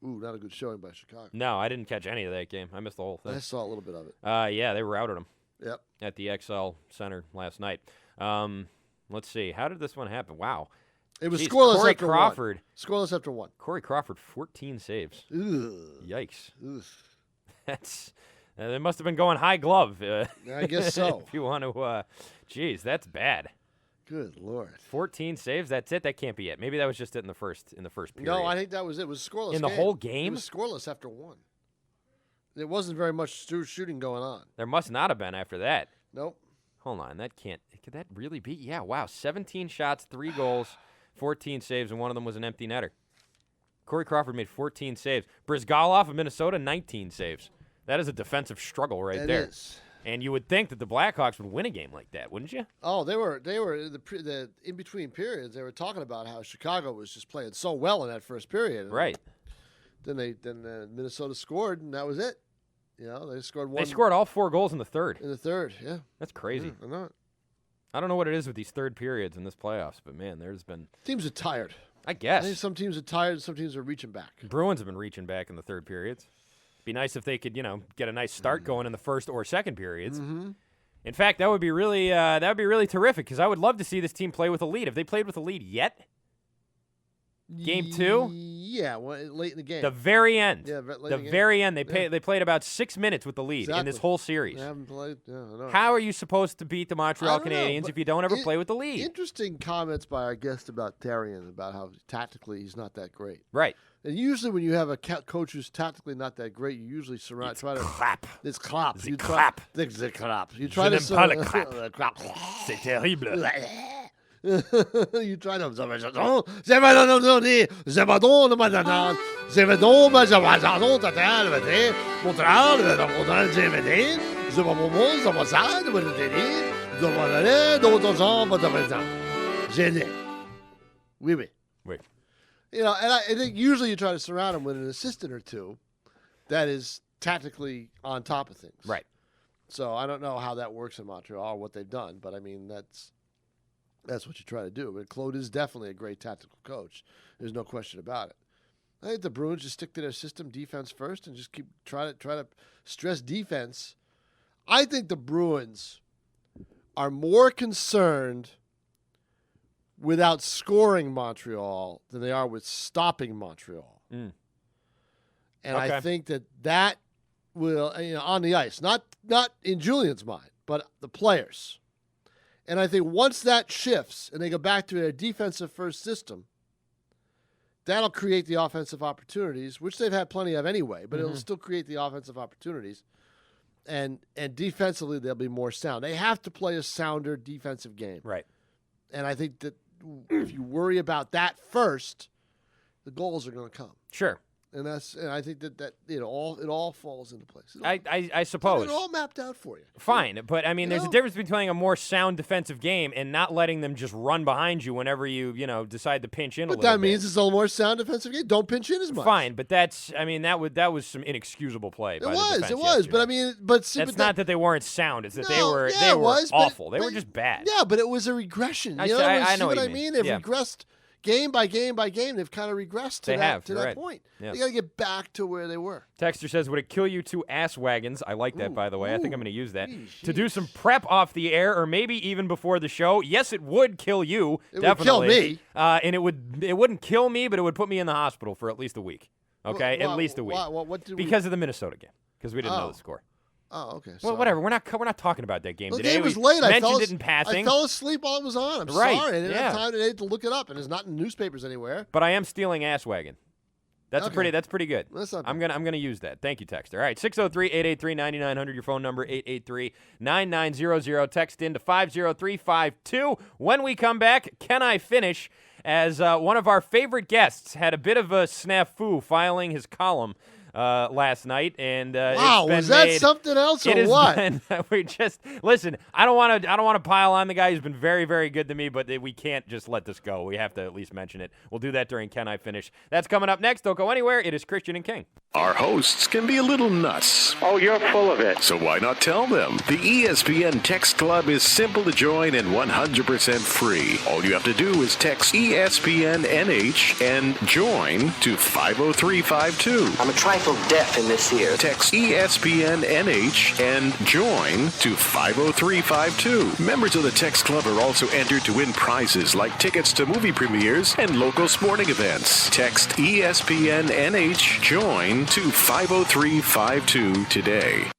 not a good showing by Chicago. No, I didn't catch any of that game. I missed the whole thing. I saw a little bit of it. Yeah, they routed them. Yep. At the XL Center last night. Let's see. How did this one happen? Wow. It was Jeez, scoreless Corey after Crawford. 1. Scoreless after 1. Corey Crawford, 14 saves. Ugh. Yikes. Ugh. That's they must have been going high glove. I guess so. If you want to, geez, that's bad. Good Lord. 14 saves. That's it. That can't be it. Maybe that was just it in the first period. No, I think that was it. It was scoreless in the whole game. It was scoreless after 1. There wasn't very much shooting going on. There must not have been after that. Nope. Hold on. That can't. Could that really be? Yeah. Wow. 17 shots, 3 goals, 14 saves, and one of them was an empty netter. Corey Crawford made 14 saves. Brizgalov of Minnesota, 19 saves. That is a defensive struggle right there. It is. And you would think that the Blackhawks would win a game like that, wouldn't you? Oh, they were the in between periods. They were talking about how Chicago was just playing so well in that first period. Right. Then Minnesota scored, and that was it. You know, they scored one. They scored all 4 goals in the third. In the third, yeah. That's crazy. I know. I don't know what it is with these third periods in this playoffs, but man, there's been teams are tired. I guess. I think some teams are tired. Some teams are reaching back. Bruins have been reaching back in the third periods. Be nice if they could, get a nice start going in the first or second periods. Mm-hmm. In fact, that would be really terrific because I would love to see this team play with a lead. Have they played with a lead yet? Game 2? Yeah, late in the game. The very end. Yeah, late the in the very game. end. They played about 6 minutes with the lead in this whole series. They haven't played. Yeah, I know. How are you supposed to beat the Montreal Canadiens if you don't ever play with the lead? Interesting comments by our guest about Therrien, about how tactically he's not that great. Right. And usually when you have a coach who's tactically not that great, you usually clap. It's clap. You clap. The clap. You try to clap. C'est terrible. You try to Oui. And I think usually you try to surround him with an assistant or two that is tactically on top of things. Right. So I don't know how that works in Montreal or what they've done, but I mean that's what you try to do. But Claude is definitely a great tactical coach. There's no question about it. I think the Bruins just stick to their system, defense first, and just keep try to stress defense. I think the Bruins are more concerned with outscoring Montreal than they are with stopping Montreal. Mm. And Okay. I think that will, on the ice, not in Julian's mind, but the players. And I think once that shifts and they go back to their defensive first system, that'll create the offensive opportunities, which they've had plenty of anyway, but it'll still create the offensive opportunities. And defensively, they'll be more sound. They have to play a sounder defensive game. Right. And I think that if you worry about that first, the goals are going to come. Sure. And I think that it all falls into place. I suppose. It's all mapped out for you. Fine, but I mean, there's a difference between playing a more sound defensive game and not letting them just run behind you whenever you decide to pinch in a But little that bit. means it's a little more sound defensive game. Don't pinch in as much. Fine, but that was some inexcusable play. By the defense It was. yesterday. But I mean, That's not that they weren't sound. It's that they were it was, but- awful. They were but- just bad. Yeah, but it was a regression. I You see- know, I see know what what I you mean? mean. They've Yeah. regressed game by game by game. They've kind of regressed to They that have, to you're that right. point. Yeah. They got to get back to where they were. Texter says, would it kill you 2 ass wagons? I like that, by the way. I think I'm going to use that. Sheesh. To do some prep off the air or maybe even before the show. Yes, it would kill you. It would definitely. kill me. And it wouldn't kill me, but it would put me in the hospital for at least a week. Okay? At least a week. What did because of the Minnesota game. Because we didn't know Oh. the score. Oh, okay. Well, sorry. whatever. We're not talking about that game The today. game was We late. I mentioned it in passing. I fell asleep while it was on. I'm Right, sorry. I didn't have yeah. time today to look it up, and it's not in newspapers anywhere. But I am stealing ass wagon. That's Okay. that's pretty good. That's not I'm gonna use that. Thank you, Texter. All right, 603-883-9900, your phone number, 883-9900. Text in to 50352. When we come back, can I finish? As one of our favorite guests had a bit of a snafu filing his column last night, and wow, was that something else or what? We just listen. I don't want to pile on the guy who's been very, very good to me, but we can't just let this go. We have to at least mention it. We'll do that during Can I Finish? That's coming up next. Don't go anywhere. It is Christian and King. Our hosts can be a little nuts. Oh, you're full of it. So why not tell them? The ESPN Text Club is simple to join and 100% free. All you have to do is text ESPN NH and join to 50352. I'm a trifle deaf in this ear. Text ESPN NH and join to 50352. Members of the Text Club are also entered to win prizes like tickets to movie premieres and local sporting events. Text ESPN NH join to 50352 today.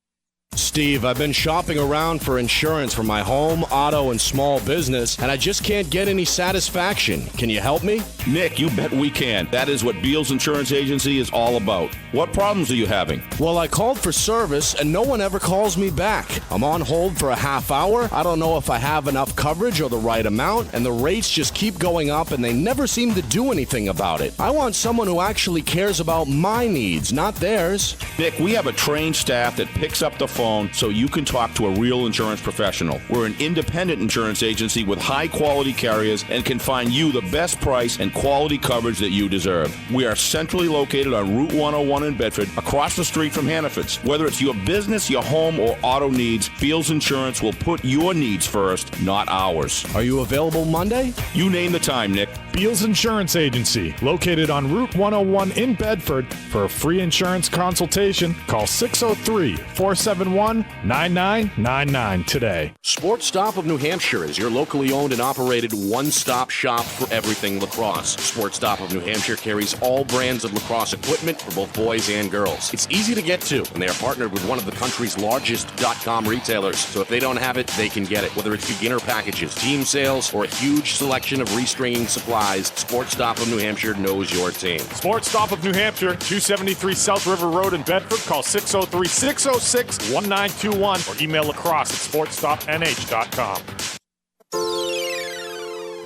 Steve, I've been shopping around for insurance for my home, auto, and small business, and I just can't get any satisfaction. Can you help me? Nick, you bet we can. That is what Beals Insurance Agency is all about. What problems are you having? Well, I called for service, and no one ever calls me back. I'm on hold for a half hour. I don't know if I have enough coverage or the right amount, and the rates just keep going up, and they never seem to do anything about it. I want someone who actually cares about my needs, not theirs. Nick, we have a trained staff that picks up the phone so you can talk to a real insurance professional. We're an independent insurance agency with high-quality carriers and can find you the best price and quality coverage that you deserve. We are centrally located on Route 101 in Bedford, across the street from Hannaford's. Whether it's your business, your home, or auto needs, Beals Insurance will put your needs first, not ours. Are you available Monday? You name the time, Nick. Beals Insurance Agency, located on Route 101 in Bedford. For a free insurance consultation, call 603-471-9999 today. Sports Stop of New Hampshire is your locally owned and operated one-stop shop for everything lacrosse. Sports Stop of New Hampshire carries all brands of lacrosse equipment for both boys and girls. It's easy to get to, and they are partnered with one of the country's largest .com retailers, so if they don't have it, they can get it. Whether it's beginner packages, team sales, or a huge selection of restringing supplies, Sports Stop of New Hampshire knows your team. Sports Stop of New Hampshire, 273 South River Road in Bedford. Call 603-606-1921 or email lacrosse at sportstopnh.com.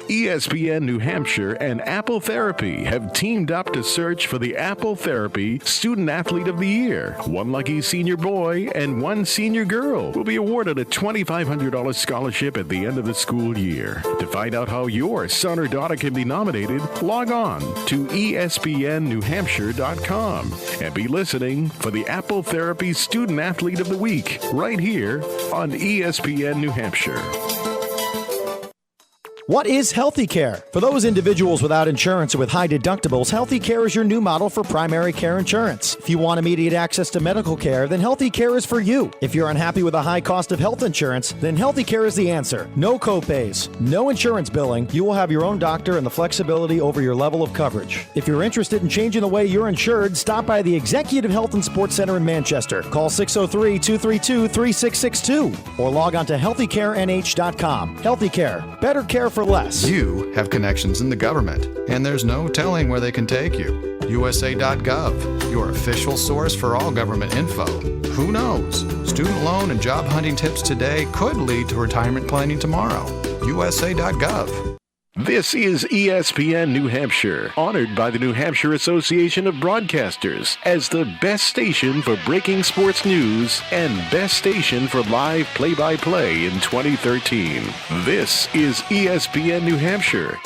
ESPN New Hampshire and Apple Therapy have teamed up to search for the Apple Therapy Student Athlete of the Year. One lucky senior boy and one senior girl will be awarded a $2,500 scholarship at the end of the school year. To find out how your son or daughter can be nominated, log on to espnnewhampshire.com and be listening for the Apple Therapy Student Athlete of the Week right here on ESPN New Hampshire. What is Healthy Care? For those individuals without insurance or with high deductibles, Healthy Care is your new model for primary care insurance. If you want immediate access to medical care, then Healthy Care is for you. If you're unhappy with the high cost of health insurance, then Healthy Care is the answer. No copays, no insurance billing. You will have your own doctor and the flexibility over your level of coverage. If you're interested in changing the way you're insured, stop by the Executive Health and Sports Center in Manchester. Call 603-232-3662 or log on to healthycarenh.com. Healthy Care. Better care for less. You have connections in the government, and there's no telling where they can take you. USA.gov, your official source for all government info. Who knows? Student loan and job hunting tips today could lead to retirement planning tomorrow. USA.gov. This is ESPN New Hampshire, honored by the New Hampshire Association of Broadcasters as the best station for breaking sports news and best station for live play-by-play in 2013. This is ESPN New Hampshire.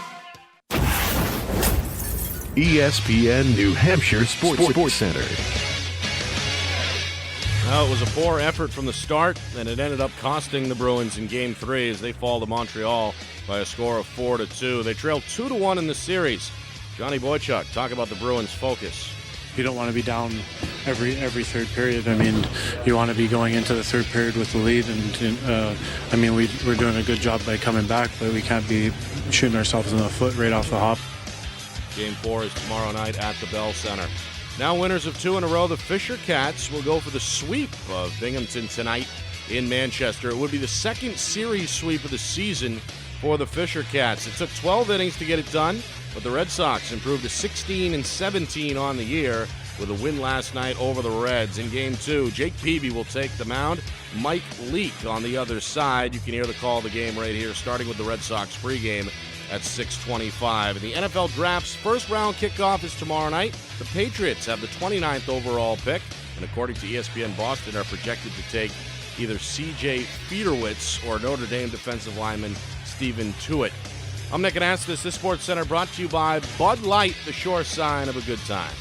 ESPN New Hampshire Sports Center. Well, it was a poor effort from the start, and it ended up costing the Bruins in Game 3 as they fall to Montreal by a score of 4-2. They trailed 2-1 in the series. Johnny Boychuk, talk about the Bruins' focus. You don't want to be down every third period. I mean, you want to be going into the third period with the lead, and we're doing a good job by coming back, but we can't be shooting ourselves in the foot right off the hop. Game 4 is tomorrow night at the Bell Center. Now winners of 2 in a row, the Fisher Cats will go for the sweep of Binghamton tonight in Manchester. It would be the second series sweep of the season for the Fisher Cats. It took 12 innings to get it done, but the Red Sox improved to 16-17 on the year with a win last night over the Reds. In Game 2, Jake Peavy will take the mound. Mike Leake on the other side. You can hear the call of the game right here, starting with the Red Sox pregame at 6:25. And the NFL Draft's first round kickoff is tomorrow night. The Patriots have the 29th overall pick, and according to ESPN, Boston are projected to take either C.J. Federwitz or Notre Dame defensive lineman Stephen Tuitt. I'm Nick Anastas. This Sports Center brought to you by Bud Light, the sure sign of a good time.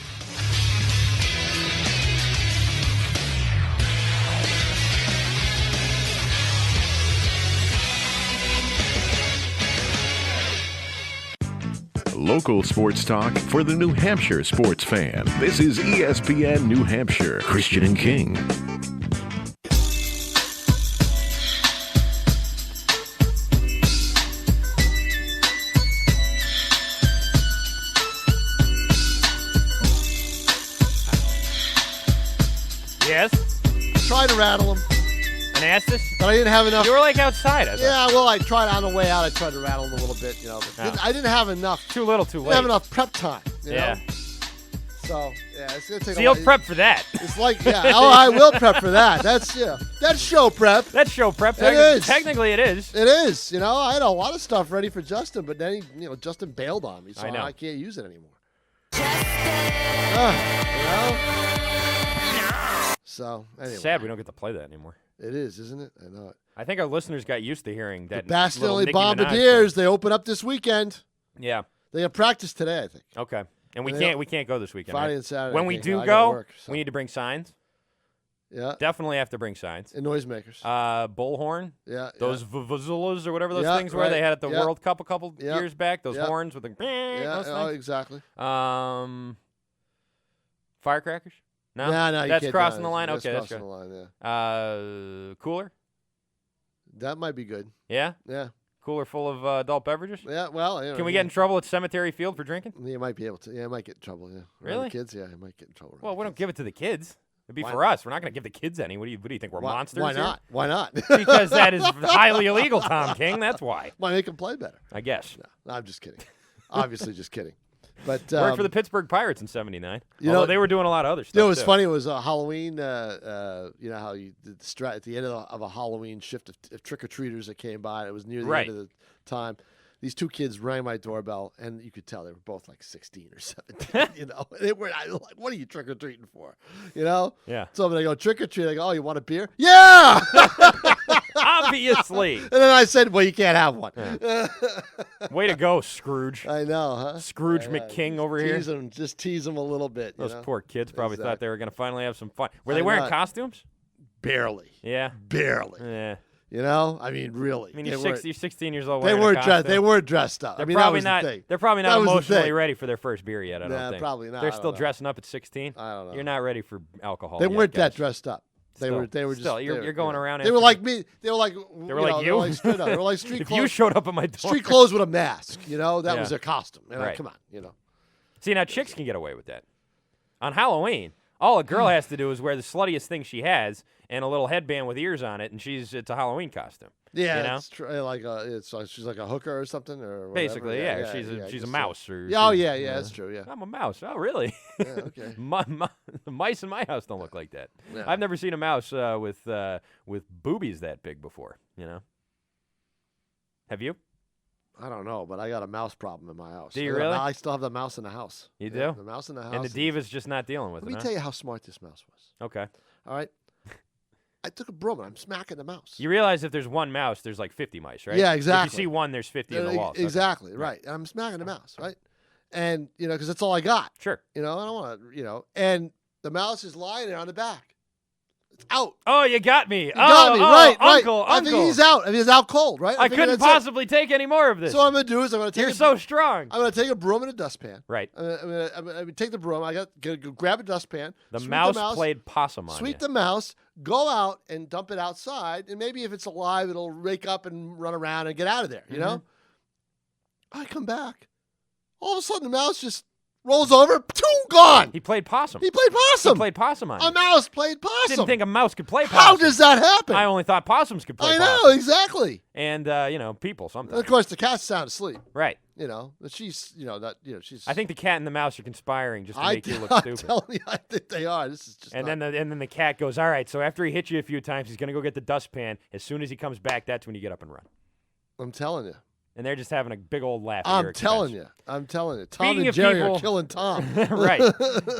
Local sports talk for the New Hampshire sports fan. This is ESPN New Hampshire. Christian and King. Yes? Tried to rattle him. Anastas? But I didn't have enough. You were like outside. Yeah, well, I tried on the way out. I tried to rattle him a little bit, But I didn't have enough. Too little, too late. Didn't have enough prep time. You know? So, it's going to take you'll prep for that. It's like, I will prep for that. That's show prep. That's show prep. It is. Technically, it is. It is. I had a lot of stuff ready for Justin, but then Justin bailed on me, so I know. I can't use it anymore. So, anyway. Sad we don't get to play that anymore. It is, isn't it? I know it. I think our listeners got used to hearing that. The Boston little Nicki Bombardiers, Minaj they open up this weekend. Yeah. They have practice today, I think. Okay. And we can't go this weekend. Friday right? and Saturday. When we do go, we need to bring signs. Yeah. Definitely have to bring signs. And noisemakers. Bullhorn. Yeah. Those vuvuzelas or whatever those things were right. they had at the Yeah. World Cup a couple Yeah. years back. Those Yeah. horns with the those things. Exactly. Firecrackers? No, No, you that's can't. crossing the line. That's Okay, that's crossing good. the line, yeah. Cooler? That might be good. Yeah. Yeah. Cooler full of adult beverages? Yeah, well. Can we get in trouble at Cemetery Field for drinking? You might be able to. Yeah, I might get in trouble, yeah. Around Really? the kids, yeah, I might get in trouble. Well, we don't give it to the kids. It'd be Why- for us. We're not going to give the kids any. What do you think? We're monsters Why here? not? Why not? Because that is highly illegal, Tom King. That's why. Might make them play better. I guess. No, I'm just kidding. Obviously, just kidding. But worked for the Pittsburgh Pirates in '79. You Although know, they were doing a lot of other stuff. You know, it was too. funny. It was Halloween. You know how you did at the end of a Halloween shift of trick or treaters that came by. It was near the Right. end of the time. These two kids rang my doorbell, and you could tell they were both like 16 or 17. They were like, "What are you trick or treating for?" Yeah. So when I go trick or treat, I go, "Oh, you want a beer?" Yeah. Obviously. And then I said, "Well, you can't have one." Yeah. Way to go, Scrooge. I know, huh? Scrooge McKing over here. Just tease them a little bit. Those poor kids probably thought they were going to finally have some fun. Were I they wearing know. costumes? Barely. Yeah. Barely. Yeah. I mean, really. I mean, you're 16 years old. They wearing a weren't costume. dressed. They weren't dressed up. They're I mean, probably that was not. the thing. They're probably That not was the emotionally thing. ready for their first beer yet. I don't think. Probably not. They're I don't still know. dressing up at 16. I don't know. You're not ready for alcohol. They yet, weren't that guys. dressed up. They Still- were. They were just. still, you're going around. They were after- like me. They were like. They were like They you. were like straight up. They were like street If clothes. you showed up at my door, Street clothes with a mask. That Yeah. was their costume. Right. Come on. See, now chicks can get away with that. On Halloween, all a girl has to do is wear the sluttiest thing she has and a little headband with ears on it, and it's a Halloween costume. Yeah, you know? it's she's like a hooker or something or whatever. Basically, yeah. I she's a guess mouse. so. Or Yeah, she's- that's true. Yeah, I'm a mouse. Oh, really? Yeah, okay. The mice in my house don't look like that. Yeah. I've never seen a mouse with boobies that big before. Have you? I don't know, but I got a mouse problem in my house. Do you really? I still have the mouse in the house. You Yeah, do? the mouse in the house. And the diva's just not dealing with Let it. me huh? tell you how smart this mouse was. Okay. All right. I took a broom and I'm smacking the mouse. You realize if there's one mouse, there's like 50 mice, right? Yeah, exactly. If you see one, there's 50 in the walls. Exactly, Okay. right. And I'm smacking the mouse, right? And, because that's all I got. Sure. I don't want to, and the mouse is lying there on the back. It's out. Oh, you got me. You got me, right, Uncle, I think he's out. I mean, he's out cold, right? I figure couldn't that's it. possibly take any more of this. So what I'm going to do is I'm going to take You're so strong. I'm going to take a broom and a dustpan. Right. I'm going to take the broom. I got to grab a dustpan. The sweep mouse played possum on Sweep you. the mouse, go out and dump it outside, and maybe if it's alive, it'll rake up and run around and get out of there, you know? I come back. All of a sudden, the mouse just rolls over, gone. He played possum. He played possum. He played possum on you. A mouse played possum. Didn't think a mouse could play possum. How does that happen? I only thought possums could play I possum. know, exactly. And, people And sometimes. of course, the cat's sound asleep. Right. But she's, she's. I think the cat and the mouse are conspiring just to make you look I'm stupid. telling you, I think they are. This is just. And then the cat goes, all right, so after he hits you a few times, he's going to go get the dustpan. As soon as he comes back, that's when you get up and run. I'm telling you. And they're just having a big old laugh. I'm telling you. Tom Speaking and of Jerry people, are killing Tom. Right.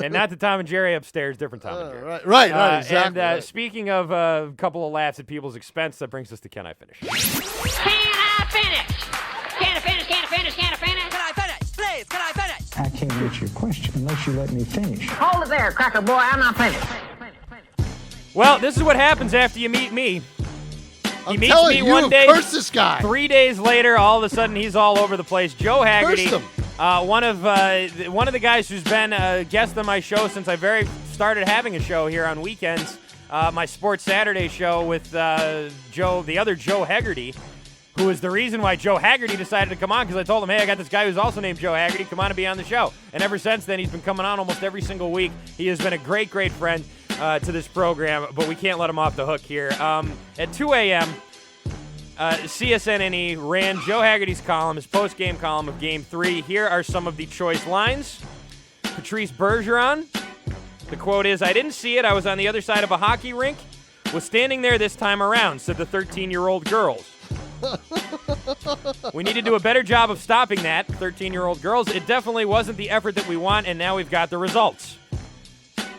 And not the Tom and Jerry upstairs, different Tom and Jerry. Right, exactly. And speaking of a couple of laughs at people's expense, that brings us to Can I Finish? Can I finish? Can I finish? Can I finish? Can I finish? Can I finish? Please, can I finish? I can't answer your question unless you let me finish. Hold it there, cracker boy. I'm not finished. Well, this is what happens after you meet me. He meets telling me you, one day. curse this guy. 3 days later, all of a sudden, he's all over the place. Joe Haggerty, Curse one of the guys who's been a guest on my show since I started having a show here on weekends, my Sports Saturday show with the other Joe Haggerty, who is the reason why Joe Haggerty decided to come on, because I told him, hey, I got this guy who's also named Joe Haggerty. Come on and be on the show. And ever since then, he's been coming on almost every single week. He has been a great, great friend to this program, but we can't let him off the hook here. At 2 a.m., CSNNE ran Joe Haggerty's column, his post-game column of Game 3. Here are some of the choice lines. Patrice Bergeron, the quote is, "I didn't see it. I was on the other side of a hockey rink. Was standing there this time around," said the 13-year-old girls. "We need to do a better job of stopping that, 13-year-old girls. It definitely wasn't the effort that we want, and now we've got the results."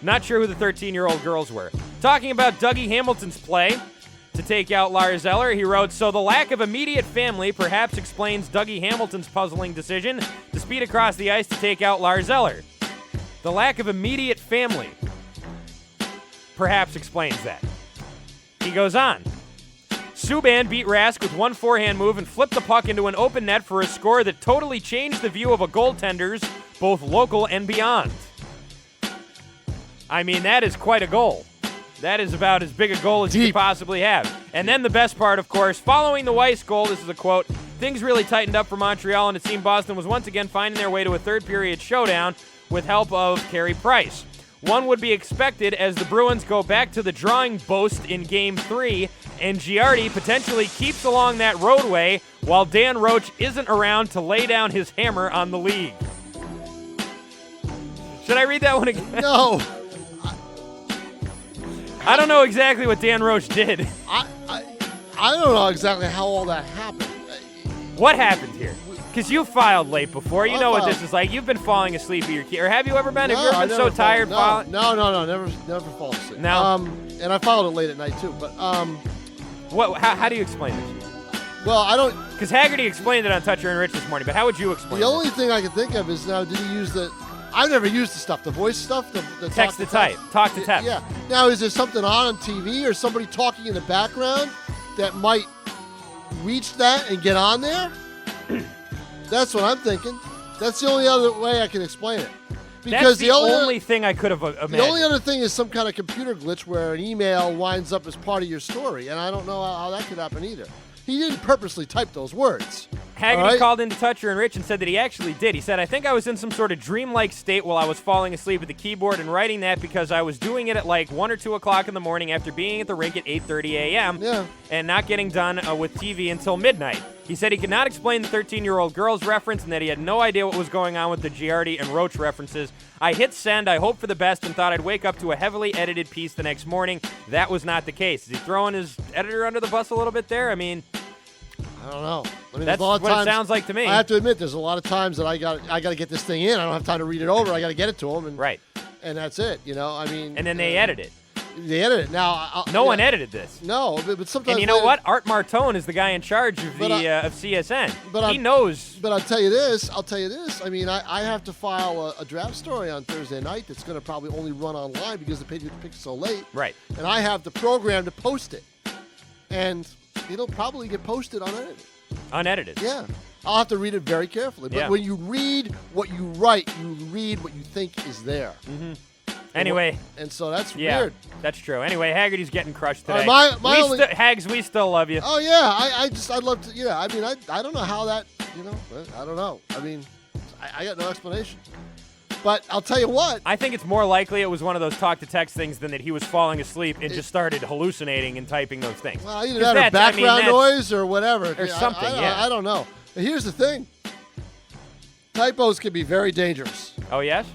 Not sure who the 13-year-old girls were. Talking about Dougie Hamilton's play to take out Lars Eller, he wrote, "So the lack of immediate family perhaps explains Dougie Hamilton's puzzling decision to speed across the ice to take out Lars Eller. The lack of immediate family perhaps explains that." He goes on. "Subban beat Rask with one forehand move and flipped the puck into an open net for a score that totally changed the view of a goaltender's, both local and beyond." I mean, that is quite a goal. That is about as big a goal as you could possibly have. And then the best part, of course, following the Weiss goal, this is a quote, "Things really tightened up for Montreal, and it seemed Boston was once again finding their way to a third-period showdown with help of Carey Price. One would be expected as the Bruins go back to the drawing boast in Game 3, and Giardi potentially keeps along that roadway while Dan Roach isn't around to lay down his hammer on the league." Should I read that one again? No. I don't know exactly what Dan Roach did. I don't know exactly how all that happened. What happened here? Because you filed late before. You know what this is like. You've been falling asleep at your key. Or have you ever been? Have you ever been so tired filing? No, never fall asleep. No. And I filed it late at night too. But how do you explain this? Well, I don't. Because Haggerty explained it on Toucher and Rich this morning. But how would you explain it? The only thing I can think of is now, did he use the? I've never used the stuff, the voice stuff, the text to type, talk to text. Yeah. Now, is there something on TV or somebody talking in the background that might reach that and get on there? That's what I'm thinking. That's the only other way I can explain it. Because that's the only thing I could have imagined. The only other thing is some kind of computer glitch where an email winds up as part of your story, and I don't know how that could happen either. He didn't purposely type those words. Haggerty called into Toucher and Rich and said that he actually did. He said, "I think I was in some sort of dreamlike state while I was falling asleep at the keyboard and writing that because I was doing it at like 1 or 2 o'clock in the morning after being at the rink at 8:30 a.m. And not getting done with TV until midnight." He said he could not explain the 13-year-old girl's reference and that he had no idea what was going on with the Giardi and Roach references. "I hit send, I hoped for the best, and thought I'd wake up to a heavily edited piece the next morning. That was not the case." Is he throwing his editor under the bus a little bit there? I mean, I don't know. I mean, that's what it sounds like to me. I have to admit, there's a lot of times that I got to get this thing in. I don't have time to read it over. I got to get it to them, and that's it. You know, I mean. And then they edit it. They edit it now. No one edited this. No, but sometimes. And you know what? Art Martone is the guy in charge of of CSN. He knows. But I'll tell you this. I mean, I have to file a draft story on Thursday night that's going to probably only run online because the Patriots picked so late. Right. And I have the program to post it, and it'll probably get posted unedited. Unedited. Yeah. I'll have to read it very carefully. But when you read what you write, you read what you think is there. Mm-hmm. Anyway. And so that's weird. That's true. Anyway, Haggerty's getting crushed today. Hags, we still love you. Oh, yeah. I'd love to. Yeah. I mean, I don't know how that, I don't know. I mean, I got no explanation. But I'll tell you what. I think it's more likely it was one of those talk-to-text things than that he was falling asleep and just started hallucinating and typing those things. Well, either that or background noise or whatever. Or something, I don't know. And here's the thing. Typos can be very dangerous. Oh, yes?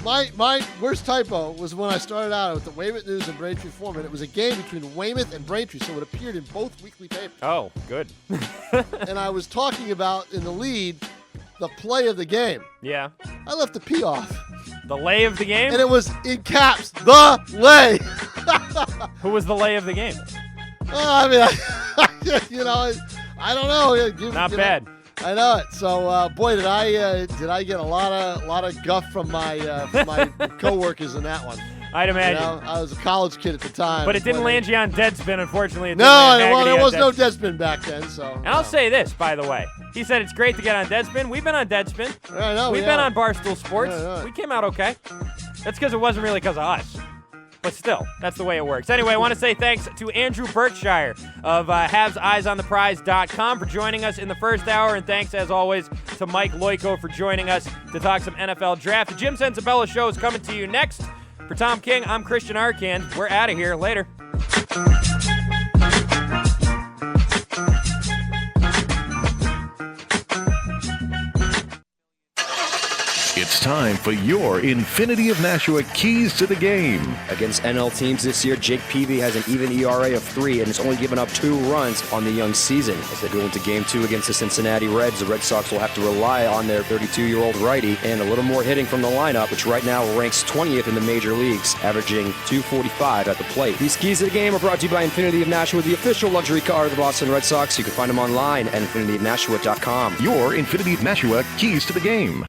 My worst typo was when I started out with the Weymouth News and Braintree Foreman. It was a game between Weymouth and Braintree, so it appeared in both weekly papers. Oh, good. And I was talking about, in the lead, the play of the game. Yeah. I left the P off. The lay of the game? And it was in caps, the lay. Who was the lay of the game? I mean, I don't know. Not bad. I know it. So, boy, did I get a lot of guff from my coworkers in that one. I'd imagine. I was a college kid at the time. But it didn't land you on Deadspin, unfortunately. There was no Deadspin back then. So. And I'll say this, by the way. He said it's great to get on Deadspin. We've been on Deadspin. I know. We've been on Barstool Sports. We came out okay. That's because it wasn't really because of us. But still, that's the way it works. Anyway, I want to say thanks to Andrew Berkshire of HavesEyesOnThePrize.com for joining us in the first hour. And thanks, as always, to Mike Loico for joining us to talk some NFL draft. The Jim Sensabella Show is coming to you next. For Tom King, I'm Christian Arcand. We're out of here. Later. It's time for your Infinity of Nashua keys to the game. Against NL teams this year, Jake Peavy has an even ERA of 3 and has only given up 2 runs on the young season. As they go into Game 2 against the Cincinnati Reds, the Red Sox will have to rely on their 32-year-old righty and a little more hitting from the lineup, which right now ranks 20th in the major leagues, averaging .245 at the plate. These keys to the game are brought to you by Infinity of Nashua, the official luxury car of the Boston Red Sox. You can find them online at infinityofnashua.com. Your Infinity of Nashua keys to the game.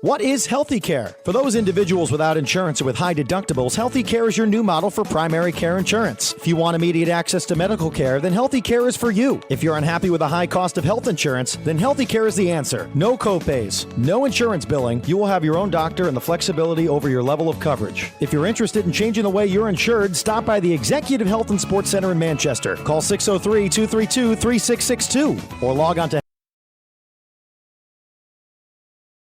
What is Healthy Care? For those individuals without insurance or with high deductibles, Healthy Care is your new model for primary care insurance. If you want immediate access to medical care, then Healthy Care is for you. If you're unhappy with the high cost of health insurance, then Healthy Care is the answer. No copays, no insurance billing. You will have your own doctor and the flexibility over your level of coverage. If you're interested in changing the way you're insured, stop by the Executive Health and Sports Center in Manchester. Call 603-232-3662 or log on to